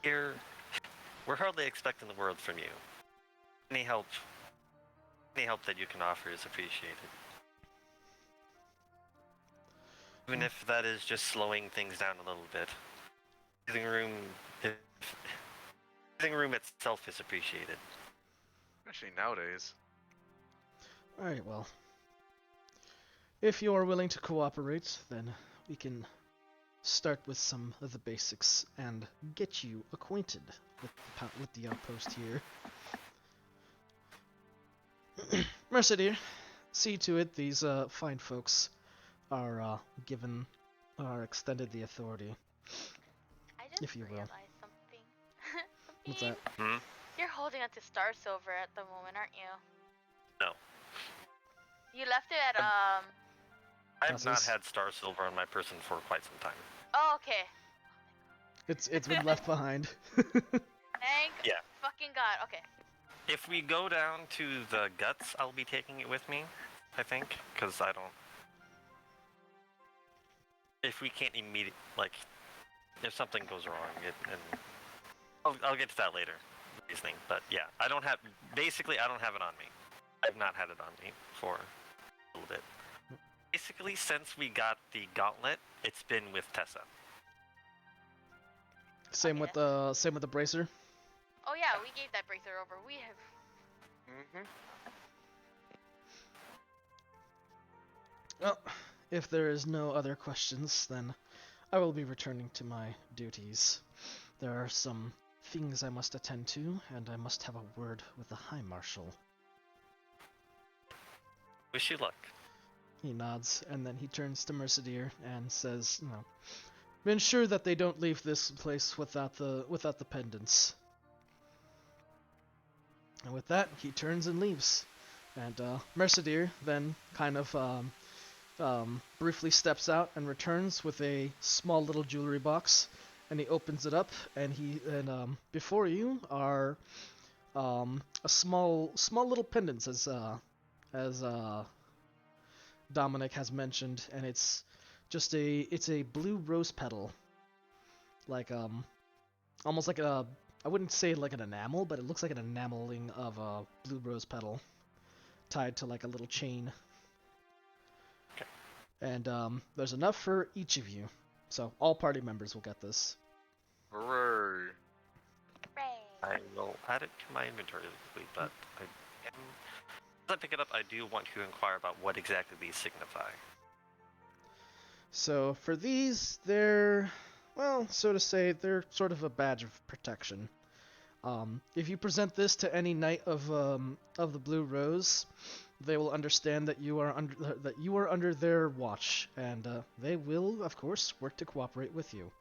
We're hardly expecting the world from you. Any help that you can offer is appreciated. Even if that is just slowing things down a little bit. Breathing room itself is appreciated. Especially nowadays. Alright, well. If you are willing to cooperate, then we can start with some of the basics and get you acquainted with the outpost here. Mercedes, see to it these fine folks are extended the authority. I just If you will. realized something. What's that? You're holding on to Star Silver at the moment, aren't you? No. You left it at I've not had Star Silver on my person for quite some time. Oh, okay. It's been left behind. Thank Yeah. fucking God. Okay. If we go down to the guts, I'll be taking it with me, I think, because I don't... If we can't immediately, like, if something goes wrong, I'll get to that later, reasoning, but yeah, I don't have it on me. I've not had it on me for a little bit. Basically, since we got the gauntlet, it's been with Tessa. Same with the bracer. Oh yeah, we gave that bracer over. We have. Mm-hmm. Well, if there is no other questions, then I will be returning to my duties. There are some things I must attend to, and I must have a word with the High Marshal. Wish you luck. He nods, and then he turns to Mercedes and says, ensure that they don't leave this place without the pendants. And with that, he turns and leaves. And Mercedes then kind of briefly steps out and returns with a small little jewelry box. And he opens it up, and before you are a small little pendants, as Dominic has mentioned, and it's a blue rose petal, like almost like I wouldn't say like an enamel, but it looks like an enameling of a blue rose petal tied to like a little chain. Okay. And there's enough for each of you, so all party members will get this. Hooray. I will add it to my inventory quickly, but as I pick it up, I do want to inquire about what exactly these signify. So for these, they're, well, so to say, they're sort of a badge of protection. If you present this to any knight of the Blue Rose, they will understand that you are under their watch, and they will, of course, work to cooperate with you.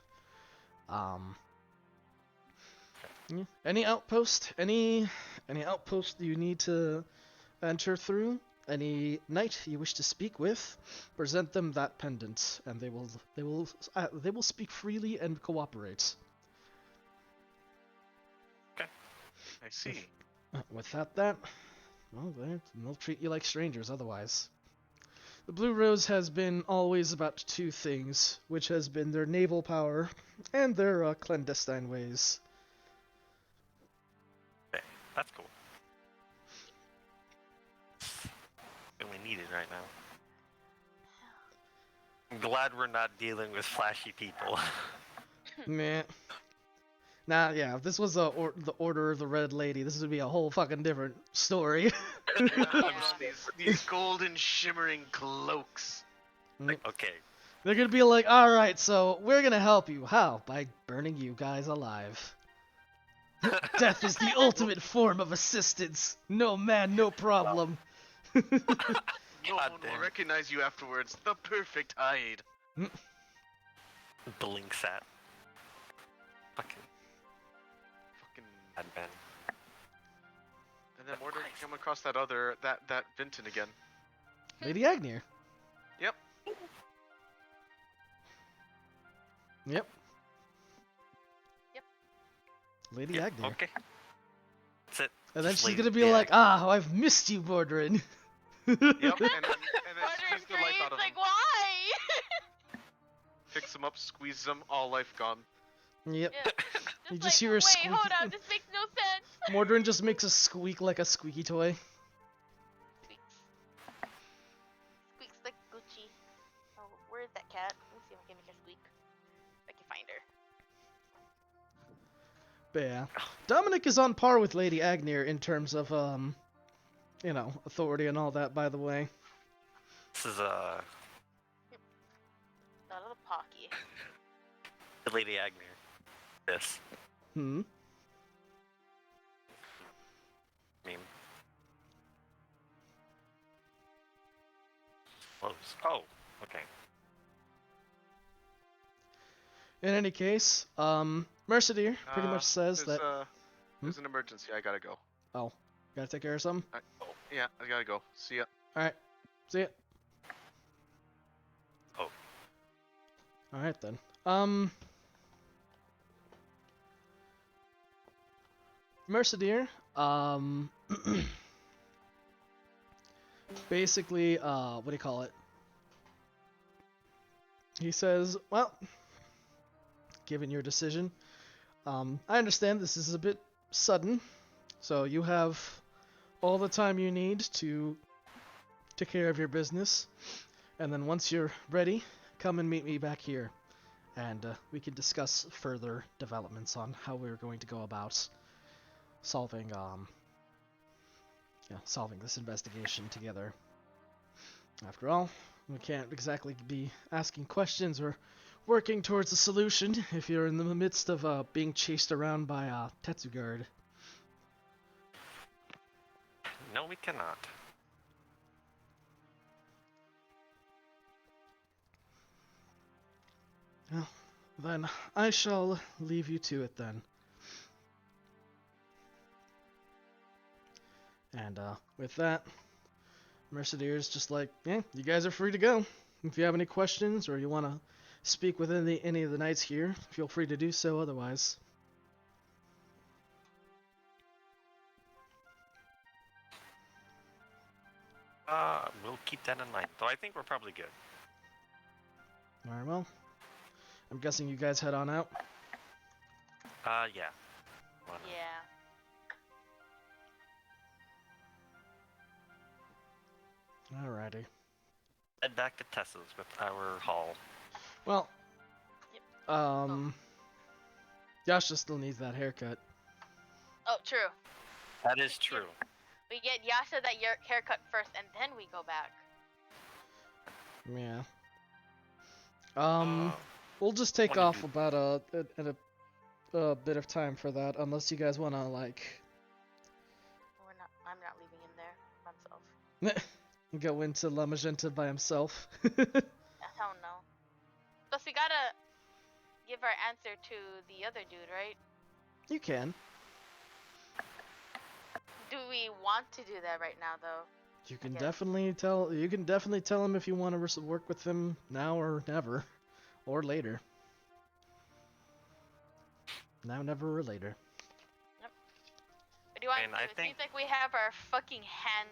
Any outpost you need to enter through, any knight you wish to speak with, present them that pendant, and they will speak freely and cooperate. I see. Without that, well, they'll treat you like strangers otherwise. The Blue Rose has been always about two things, which has been their naval power and their clandestine ways. Okay, that's cool. Really needed right now. I'm glad we're not dealing with flashy people. Meh. Nah, yeah, if this was the Order of the Red Lady, this would be a whole fucking different story. These golden shimmering cloaks. Okay. They're gonna be like, alright, so we're gonna help you. How? By burning you guys alive. Death is the ultimate form of assistance. No man, no problem. No one will recognize you afterwards. The perfect hide. Blinks at. Fucking bad man. And then Mordor can come across that Vinton again. Lady Agnew. Yep. Yep. Lady Agnew. Okay. That's it. And then Just she's leave gonna it. be Yeah. like, how I've missed you, Mordrin. Yep. And then Mordor squeeze the life out of like, him. why? Picks him up, squeezes him, all life gone. Yep. Yeah. You Just just like, hear a wait, squeak. hold on, this makes no sense. Mordrin just makes a squeak like a squeaky toy. Squeaks. Squeaks like Gucci. Oh, where is that cat? Let me see if I can make her squeak. If I can find her. But yeah, Dominic is on par with Lady Agnew in terms of authority and all that. By the way, This is Not a little Pocky. the Lady Agnew. This hmm. meme. Close. Oh, okay. In any case, Mercedes pretty much says that. There's an emergency. I gotta go. Oh, gotta take care of something. Yeah, I gotta go. See ya. All right, see ya. Oh. All right then. Mercedes, basically, what do you call it? He says, well, given your decision, I understand this is a bit sudden, so you have all the time you need to take care of your business, and then once you're ready, come and meet me back here, and we can discuss further developments on how we're going to go about solving this investigation together. After all, we can't exactly be asking questions or working towards a solution if you're in the midst of being chased around by a Tetsuguard. No, we cannot. Well, then I shall leave you to it then. And with that, Mercenary's just like, yeah, you guys are free to go. If you have any questions or you want to speak with any of the knights here, feel free to do so otherwise. We'll keep that in mind. Though I think we're probably good. Alright, well, I'm guessing you guys head on out. Yeah. Why not? Yeah. Alrighty. Head back to Tessa's with our haul. Well, Yep. Yasha still needs that haircut. Oh, true. That is true. We get Yasha that haircut first, and then we go back. Yeah. Uh, We'll just take wanna off do- about a bit of time for that, unless you guys want to like I'm not leaving him there myself. go into La Magenta by himself. Hell no. Plus, we gotta give our answer to the other dude, right? You can. Do we want to do that right now, though? You can guess. definitely tell. You can definitely tell him if you want to work with him now or never, or later. Now, never, or later. What do you want And to do? I It think- seems like we have our fucking hands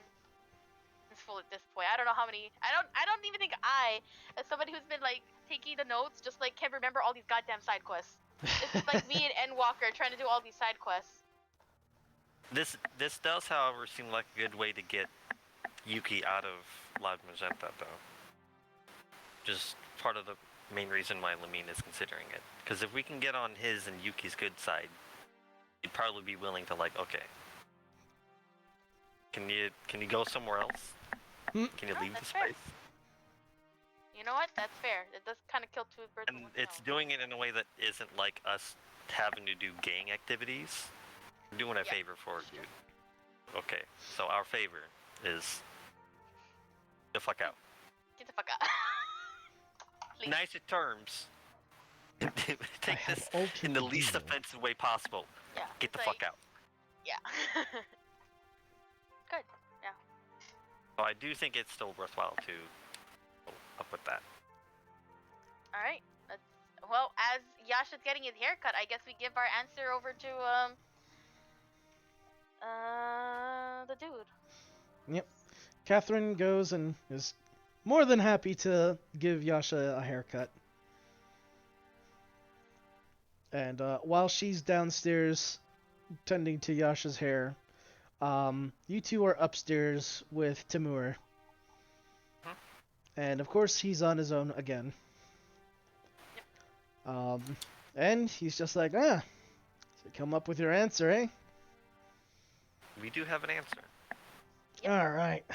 full at this point. I don't know how many. I don't even think as somebody who's been like taking the notes, just like can't remember all these goddamn side quests. It's like me and Endwalker trying to do all these side quests. This does, however, seem like a good way to get Yuki out of La Magenta, though. Just part of the main reason why Lamine is considering it. Because if we can get on his and Yuki's good side, he'd probably be willing to like, okay, can you go somewhere else? Hmm. Can you Oh, leave that's this fair. place? You know what? That's fair. It does kind of kill two birds with And one it's stone. doing it in a way that isn't like us having to do gang activities. We're doing a Yeah. favor for you. Okay, so our favor is the fuck out. Get the fuck out. Please. Nicer terms. I Take have this all in the least capability. offensive way possible. Yeah. Get the it's fuck like- out. Yeah. Good. Yeah. So I do think it's still worthwhile to go up with that. All right. Well, as Yasha's getting his haircut, I guess we give our answer over to the dude. Yep. Catherine goes and is more than happy to give Yasha a haircut. And while she's downstairs tending to Yasha's hair, you two are upstairs with Timur. Huh? And of course he's on his own again. And he's just like, so come up with your answer, eh? We do have an answer. Yep. Alright,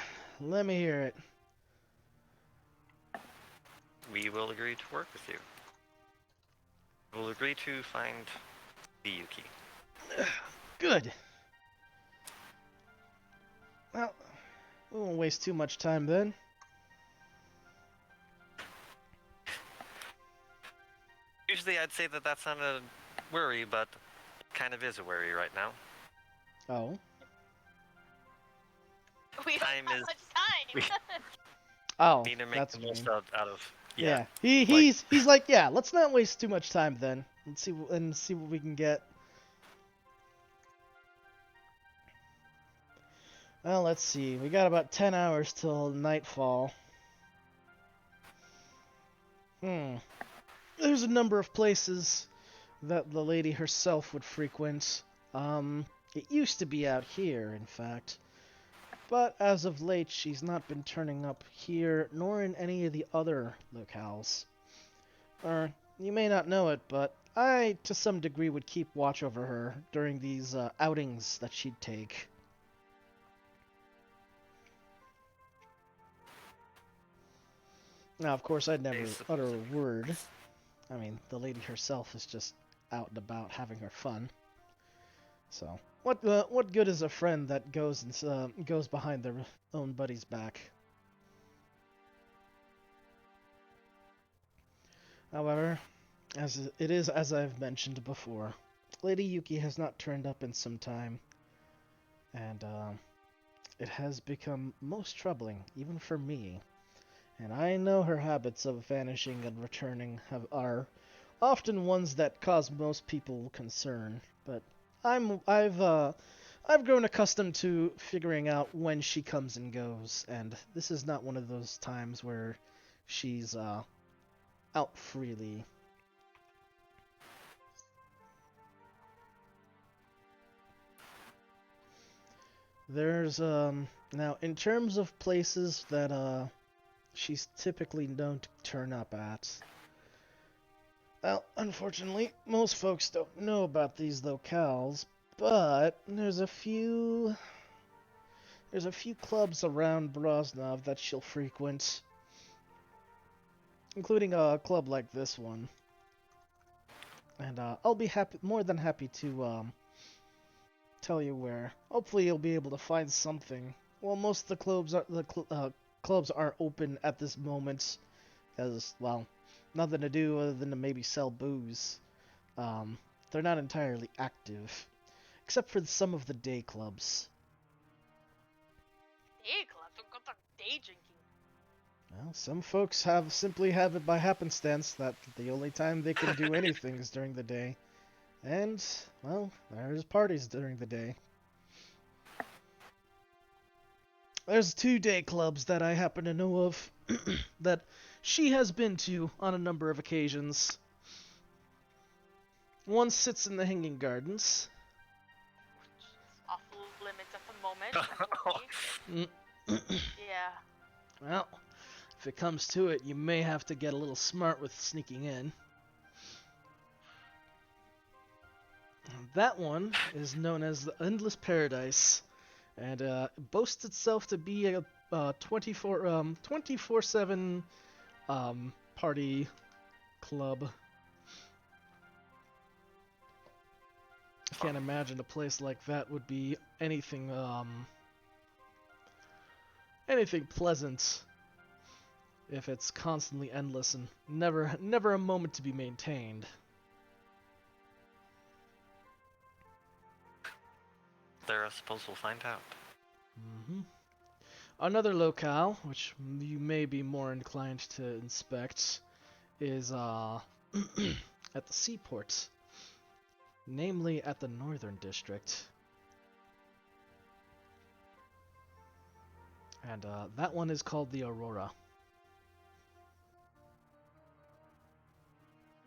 let me hear it. We will agree to work with you. We'll agree to find the Yuki. Good. Well, we won't waste too much time then. Usually I'd say that that's not a worry, but it kind of is a worry right now. Oh. We don't Time have is- much time. we- Oh, Need to make that's the what you most mean. out of Yeah. He's like, yeah, let's not waste too much time then. Let's see what we can get. Well, let's see. We got about 10 hours till nightfall. There's a number of places that the lady herself would frequent. It used to be out here, in fact. But as of late, she's not been turning up here, nor in any of the other locales. Or, you may not know it, but I, to some degree, would keep watch over her during these outings that she'd take. Now, of course, I'd never Days of utter a music. word. I mean, the lady herself is just out and about having her fun. So, what good is a friend that goes behind their own buddy's back? However, as I've mentioned before, Lady Yuki has not turned up in some time, and it has become most troubling, even for me. And I know her habits of vanishing and returning are often ones that cause most people concern. But I've grown accustomed to figuring out when she comes and goes, and this is not one of those times where she's out freely. There's now in terms of places that she's typically known to turn up at. Well, unfortunately, most folks don't know about these locales, but there's a few clubs around Brosnov that she'll frequent, including a club like this one. And I'll be more than happy to tell you where. Hopefully, you'll be able to find something. Well, most of clubs aren't open at this moment, as well, nothing to do other than to maybe sell booze. They're not entirely active, except for some of the day clubs. Day club. Don't go to day drinking. Well, some folks simply have it by happenstance that the only time they can do anything is during the day. And, well, there's parties during the day. There's 2 day clubs that I happen to know of that she has been to on a number of occasions. One sits in the Hanging Gardens. Which is off limits at the moment. Unfortunately. Yeah. Well, if it comes to it, you may have to get a little smart with sneaking in. That one is known as the Endless Paradise, and boasts itself to be a 24/7 party club. I can't imagine a place like that would be anything pleasant if it's constantly endless and never a moment to be maintained. There, I suppose we'll find out. Another locale, which you may be more inclined to inspect, is at the seaport, namely at the Northern District. And that one is called the Aurora.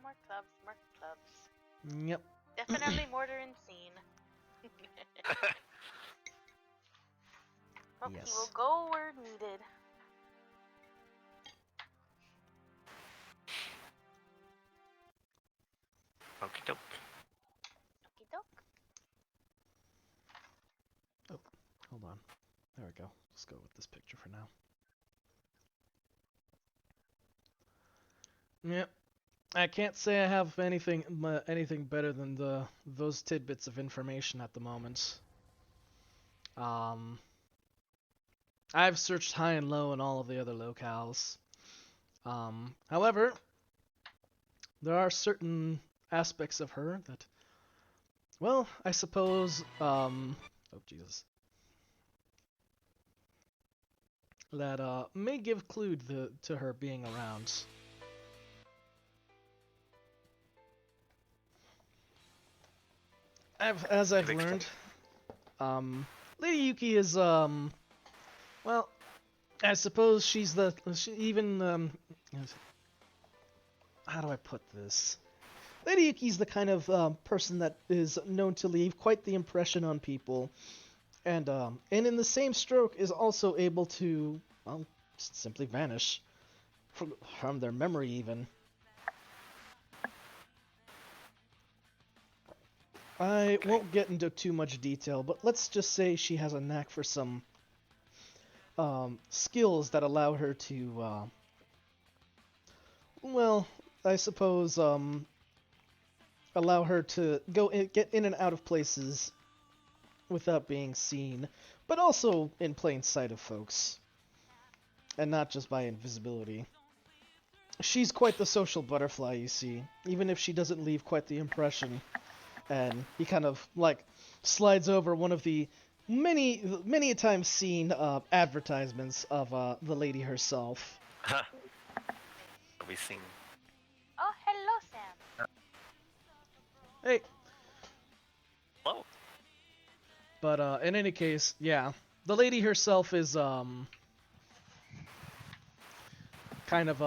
More clubs, more clubs. Yep. Definitely modern scene. Okay, Yes. we'll go where needed. Okie doke. Okie doke. Hold on. There we go. Let's go with this picture for now. Yep. I can't say I have anything better than those tidbits of information at the moment. I've searched high and low in all of the other locales. However, there are certain aspects of her that, well, I suppose, oh Jesus, that may give clue to her being around. As I've learned, Lady Yuki is well, I suppose she's how do I put this? Lady Yuki's the kind of person that is known to leave quite the impression on people, and in the same stroke is also able to, well, just simply vanish from their memory even. I won't get into too much detail, but let's just say she has a knack for some skills that allow her to well, I suppose allow her to get in and out of places without being seen, but also in plain sight of folks, and not just by invisibility. She's quite the social butterfly, you see, even if she doesn't leave quite the impression. And he kind of like slides over one of the many a times seen advertisements of the lady herself. Huh. We seen. Oh, hello, Sam. Hey, Hello. but in any case, yeah, the lady herself is kind of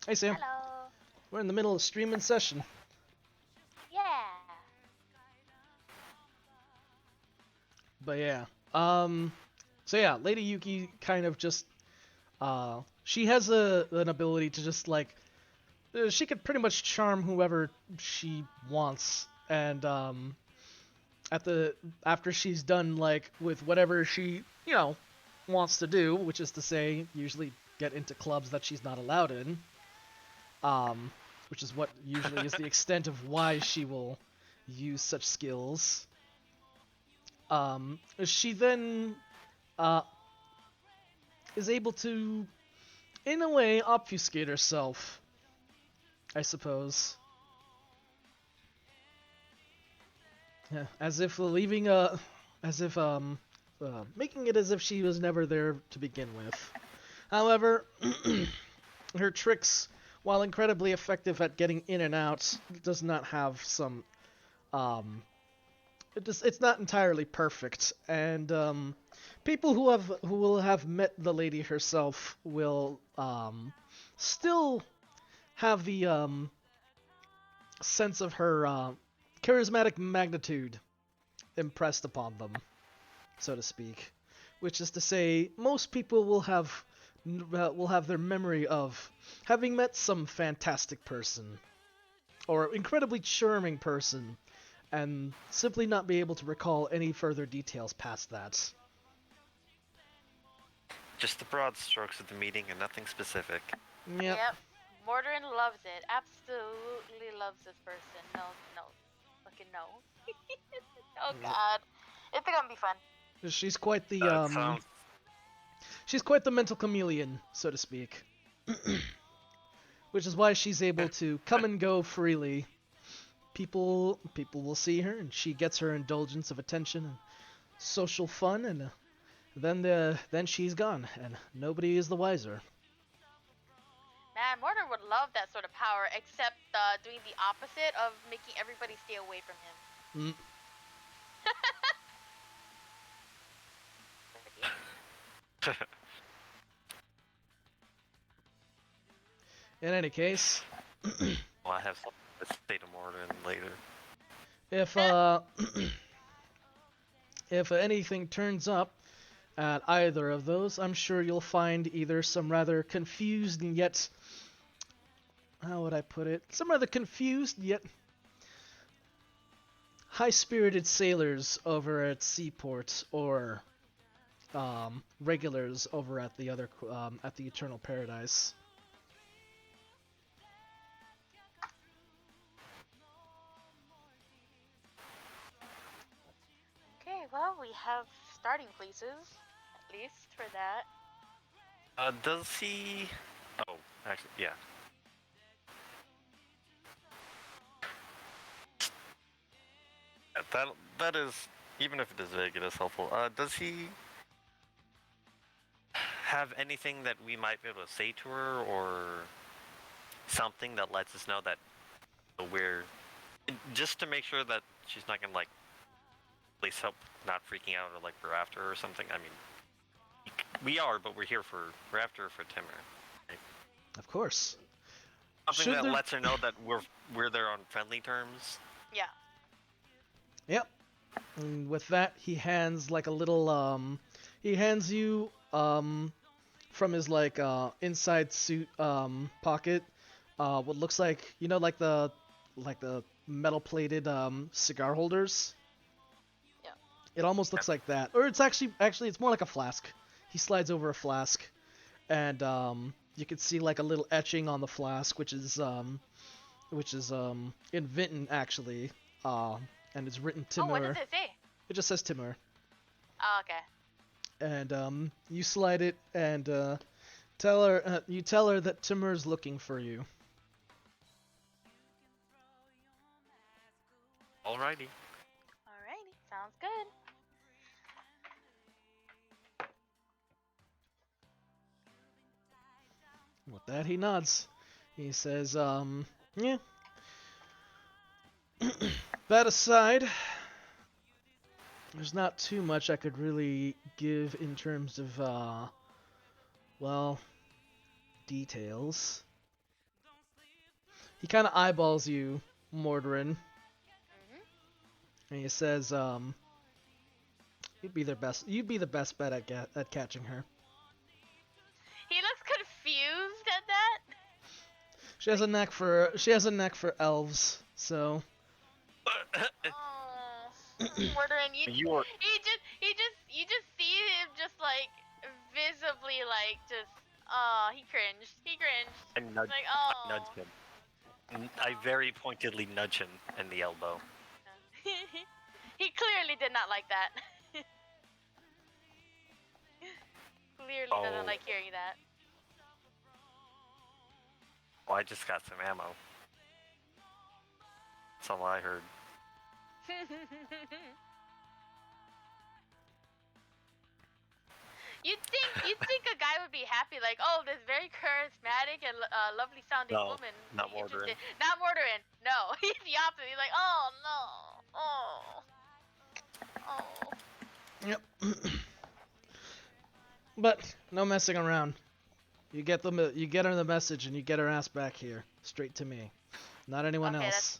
Hey Sam, Hello. we're in the middle of streaming session. Yeah. But yeah, so yeah, Lady Yuki kind of just she has an ability to just like she could pretty much charm whoever she wants, and at the after she's done like with whatever she wants to do, which is to say usually get into clubs that she's not allowed in, which is what usually is the extent of why she will use such skills. She then uh, is able to, in a way, obfuscate herself, I suppose. Yeah, as if leaving as if making it as if she was never there to begin with. However, her tricks, while incredibly effective at getting in and out, does not have some it's not entirely perfect, and people who will have met the lady herself will still have the sense of her charismatic magnitude impressed upon them, so to speak. Which is to say, most people will have their memory of having met some fantastic person or incredibly charming person, and simply not be able to recall any further details past that. Just the broad strokes of the meeting and nothing specific. Yep. Mordrin loves it. Absolutely loves this person. No, no. Fucking no. Oh god. It's gonna be fun. She's quite the Sounds. she's quite the mental chameleon, so to speak. Which is why she's able to come and go freely. People will see her, and she gets her indulgence of attention and social fun, and then she's gone, and nobody is the wiser. Man, Mordrin would love that sort of power, except doing the opposite of making everybody stay away from him. In any case, Well, I have a state of Mordor later. if if anything turns up at either of those, I'm sure you'll find either some rather confused and yet, how would I put it? Some rather confused yet high-spirited sailors over at Seaport, or regulars over at the other at the Eternal Paradise. Okay, well, we have starting places, at least for that. Does he? Oh, actually, yeah. That is, even if it is vague, it is helpful. Does he have anything that we might be able to say to her, or something that lets us know that we're just to make sure that she's not gonna like at least help not freaking out or like we're after her or something? I mean, we are, but we're after her for Timur. Right? Of course. Something that lets her know that we're there on friendly terms. Yeah. Yep. And with that, he hands like a little he hands you from his like inside suit pocket what looks like, like the metal plated cigar holders. Yeah. It almost looks like that. Or it's actually it's more like a flask. He slides over a flask, and you can see like a little etching on the flask, which is in Vinton actually, and it's written Oh, what Timur. does it say? It just says Timur. Oh, okay. And you slide it and tell her that Timur's looking for you. Alrighty. Alrighty, sounds good. With that, he nods. He says, yeah. That aside, there's not too much I could really give in terms of, well, details. He kind of eyeballs you, Mordorin, Mhm. and he says, you'd be the best bet at catching her. He looks confused at that. She has a knack for elves, so Oh, Mordrin, You are you just see him just like visibly like just he cringed. I nudge, Like I nudge him. I very pointedly nudge him in the elbow. he clearly did not like that. Clearly doesn't Oh. like hearing that. Oh, I just got some ammo. That's all I heard. You'd think a guy would be happy, like, oh, this very charismatic and lovely sounding No, woman. not be interested. Mordorin. Not Mordorin. No, he's the opposite. He's like, oh no, oh. yep. But no messing around. You get her the message and you get her ass back here, straight to me, not anyone Okay, else.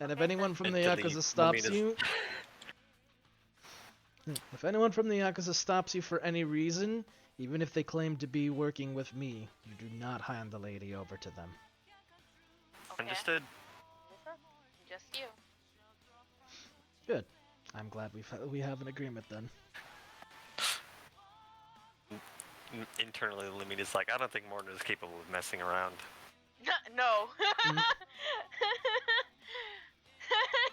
And if okay, anyone from the Until Yakuza the stops Lumina's- you, if anyone from the Yakuza stops you for any reason, even if they claim to be working with me, you do not hand the lady over to them. Okay. Understood. Just you. Good. I'm glad we have an agreement then. Internally, Lumina's like, I don't think Morton is capable of messing around. No. Mm.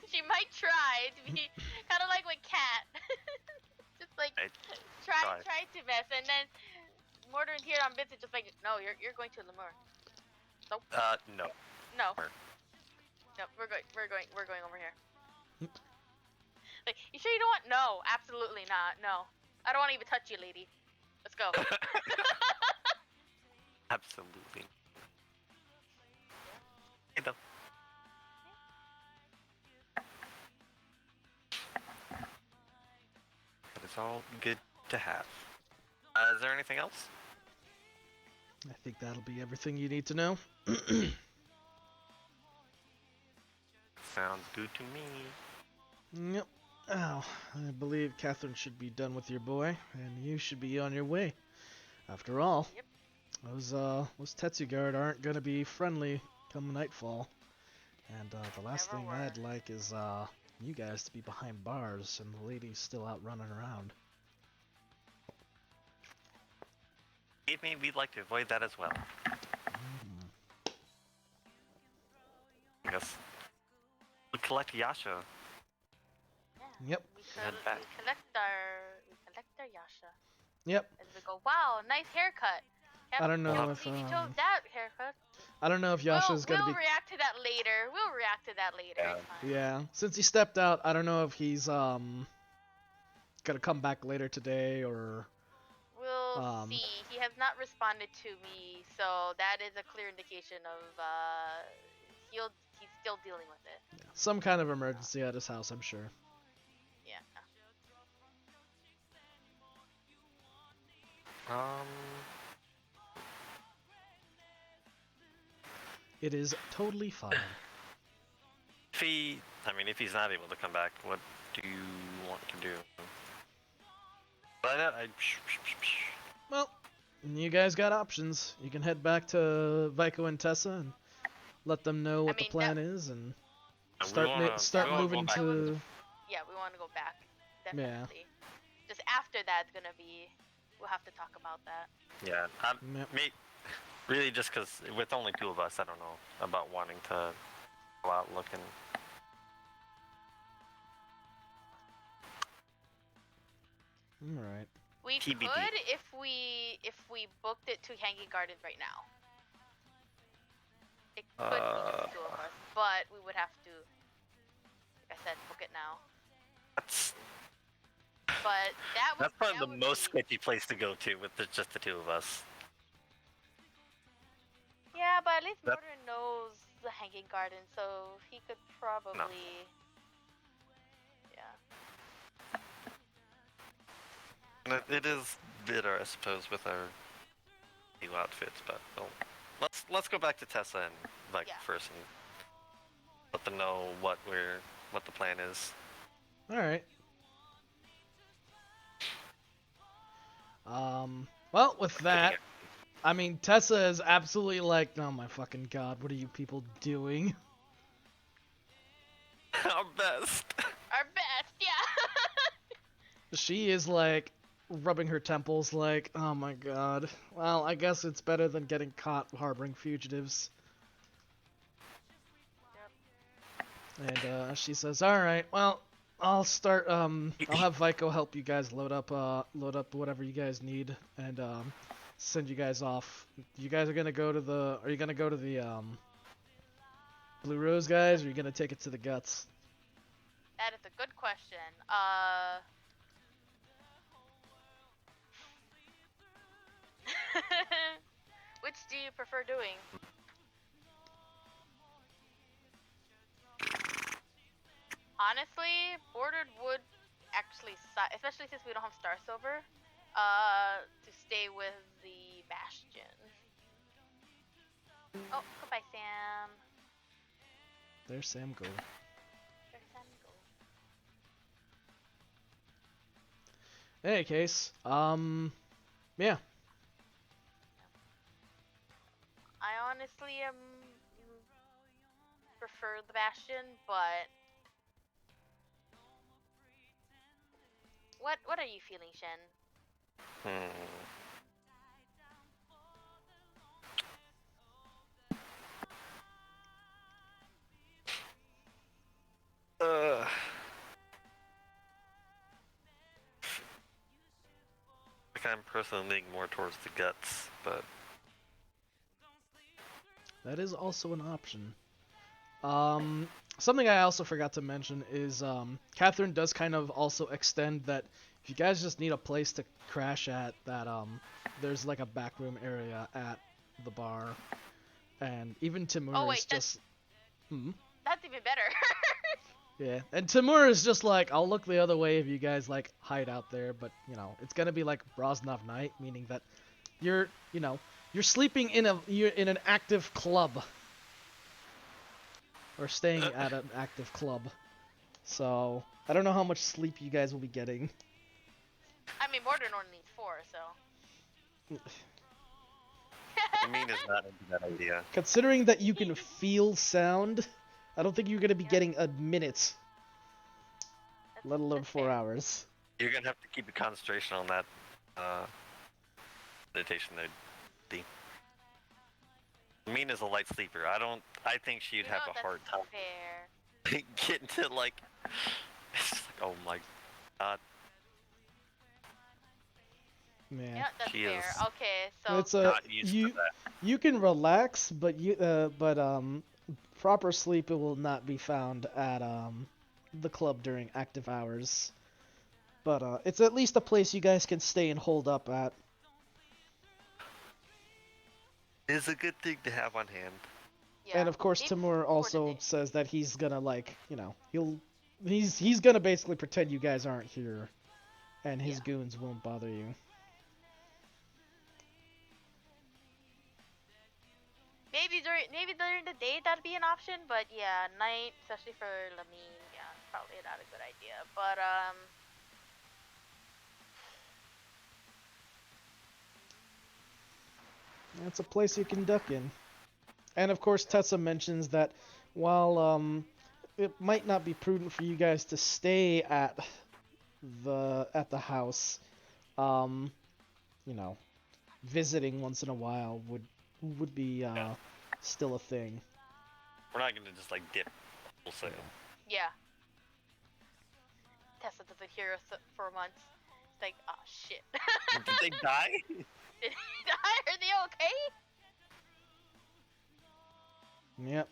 She might try to be kind of like with Cat. Just like try to mess, and then Mordrin here on Vincent just like, no, you're going to Lemur. Nope. No. No. Or- No, we're going over here. Like, you sure you don't want? No, absolutely not. No, I don't want to even touch you, lady. Let's go. Absolutely. Hey, though. That is all good to have. Is there anything else? I think that'll be everything you need to know. Sounds good to me. Yep. Oh, I believe Catherine should be done with your boy, and you should be on your way. After all, Yep. those Tetsugard aren't gonna be friendly come nightfall. And the last Never thing were. I'd like is you guys to be behind bars and the lady's still out running around. Believe me, we'd like to avoid that as well. Yes. We collect Yasha. Yep. Head back. We collect our Yasha. Yep. As we go, wow, nice haircut. I don't know Can't if, believe you chose that haircut. I don't know if Yasha's we'll gonna be. react to that later. We'll react to that later. Yeah. It's fine. Yeah. Since he stepped out, I don't know if he's gonna come back later today or. We'll see. He has not responded to me, so that is a clear indication of he's still dealing with it. Some kind of emergency at his house, I'm sure. Yeah. It is totally fine. If he's not able to come back, what do you want to do? But Well, you guys got options. You can head back to Vico and Tessa and let them know what the mean, plan is, and we start wanna- start we wanna go moving back. to. Yeah, we want to go back. Yeah. Definitely. Just after that's gonna be. We'll have to talk about that. Yeah, Yep. Really, just because with only 2 of us, I don't know about wanting to go out looking. All right. We TBD. could if we booked it to Hanging Gardens right now. It could be just 2 of us, but we would have to, like I said, book it now. That's But that's probably that the would most be... sketchy place to go to with just the 2 of us. Yeah, but at least That- Mortar knows the Hanging Garden, so he could probably... Yeah. And it is bitter, I suppose, with our new outfits. But let's go back to Tessa and Yeah. first and let them know what the plan is. All right. Well, with that, I mean, Tessa is absolutely like, oh my fucking god, what are you people doing? Our best. Our best, yeah! She is like rubbing her temples like, oh my god. Well, I guess it's better than getting caught harboring fugitives. Yep. And she says, all right, well, I'll start, I'll have Vico help you guys load up whatever you guys need and, send you guys off. You guys are gonna go to the, are you gonna go to the, Blue Rose guys, or are you gonna take it to the guts? That is a good question. Which do you prefer doing? Honestly, Bordered would actually, especially since we don't have Star Silver, to stay with the Bastion. Oh, goodbye, Sam. There's Sam go. There's Sam go. In any case, yeah. I honestly prefer the Bastion, but what are you feeling, Shen? I'm personally leaning more towards the guts, but That is also an option. Something I also forgot to mention is, Catherine does kind of also extend that if you guys just need a place to crash at, that, there's like a backroom area at the bar. And even Timur Oh, wait, is just... That's even better. Yeah, and Timur is just like, I'll look the other way if you guys, like, hide out there, but, you know, it's gonna be like Brosnov night, meaning that you're sleeping you're in an active club. Or staying at an active club. So, I don't know how much sleep you guys will be getting. I mean, Mordor only needs 4, so... I mean, is not into that idea. Considering that you can feel sound, I don't think you're gonna be getting a minute, let alone that's 4 fair. hours. You're gonna have to keep a concentration on that meditation there, D. Mina's a light sleeper. I think she'd have a hard time Fair. getting to like. It's just like, oh my god. Man. Yeah, that's She fair. is Okay, so It's Not used to that. you can relax, but proper sleep will not be found at the club during active hours. But it's at least a place you guys can stay and hold up at. Is a good thing to have on hand. yeah. And of course, maybe Timur for also today. says that he's gonna he's gonna basically pretend you guys aren't here, and his Yeah. goons won't bother you. Maybe during the day that'd be an option, but yeah, night, especially for Lamine, yeah, probably not a good idea. But It's a place you can duck in. And of course, Tessa mentions that while it might not be prudent for you guys to stay at the house, you know, visiting once in a while would be still a thing. We're not gonna just like dip wholesale. Yeah. Tessa doesn't hear us for months. It's like, oh shit. Did they die? Did he die? Are they okay? Yep.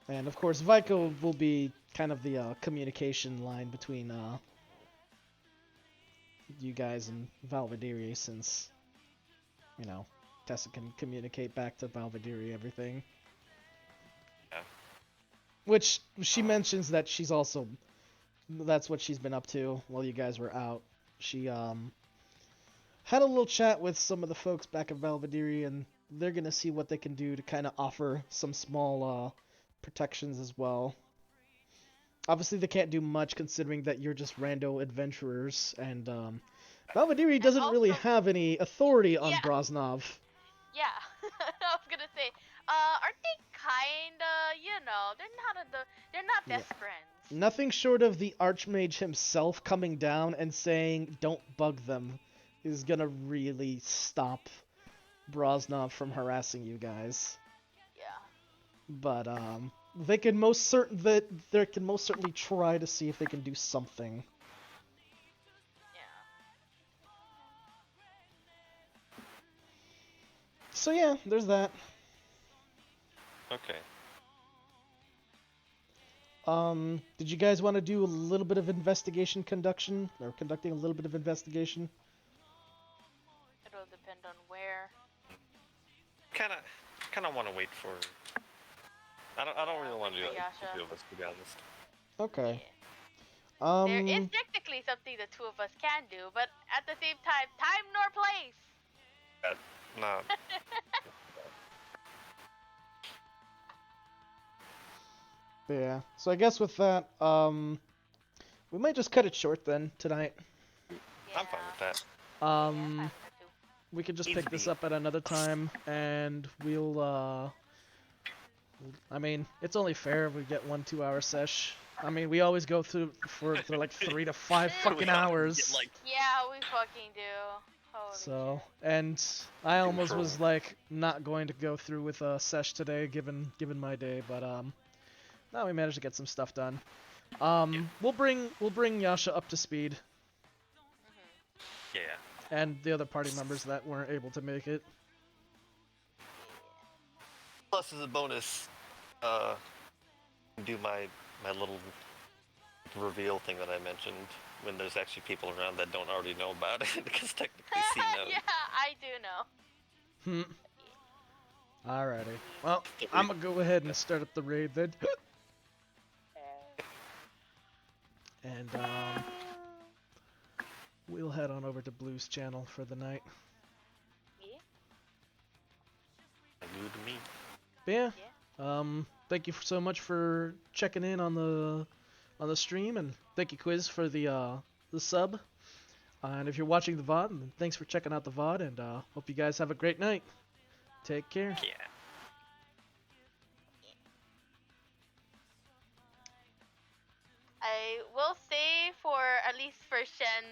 And of course, Vico will be kind of the communication line between you guys and Valvadiri, since you know Tessa can communicate back to Valvadiri everything. Yeah. Which she mentions that that's what she's been up to while you guys were out. She had a little chat with some of the folks back at Valvadiri, and they're gonna see what they can do to kind of offer some small protections as well. Obviously, they can't do much considering that you're just rando adventurers, and Valvadiri doesn't really also- have any authority on Yeah. Brosnov. Yeah. I was gonna say, aren't they kinda, they're not Yeah. best friends. Nothing short of the Archmage himself coming down and saying, "Don't bug them," is gonna really stop Brosnov from harassing you guys. Yeah. But they can most certainly try to see if they can do something. Yeah. So yeah, there's that. Okay. Did you guys want to do a little bit of conducting a little bit of investigation? It'll depend on where. Kind of want to wait for. I don't really want to do it. Yasha. The two of us, to be honest. Okay. Yeah. There is technically something the two of us can do, but at the same time, time nor place. Nah. Yeah. So I guess with that, we might just cut it short then tonight. Yeah. I'm fine with that. Yeah, I'm fine with that too. We could just pick this up at another time, and we'll I mean, it's only fair if we get 1 2-hour sesh. I mean, we always go through for like 3 to 5 fucking We hours. get, like, Yeah, we fucking do. Holy So, shit. and I almost Control. was like not going to go through with sesh today, given my day, but no, we managed to get some stuff done. We'll bring Yasha up to speed, Mhm. yeah. and the other party members that weren't able to make it. Plus, as a bonus, do my little reveal thing that I mentioned when there's actually people around that don't already know about it, because technically C knows. Yeah, I do know. Alrighty. Well, I'm gonna go ahead and start up the raid then. And we'll head on over to Blue's channel for the night. Yeah. New to me. But yeah. Thank you so much for checking in on the stream, and thank you Quiz for the sub. And if you're watching the VOD, then thanks for checking out the VOD, and hope you guys have a great night. Take care. Yeah. I will say at least for Shen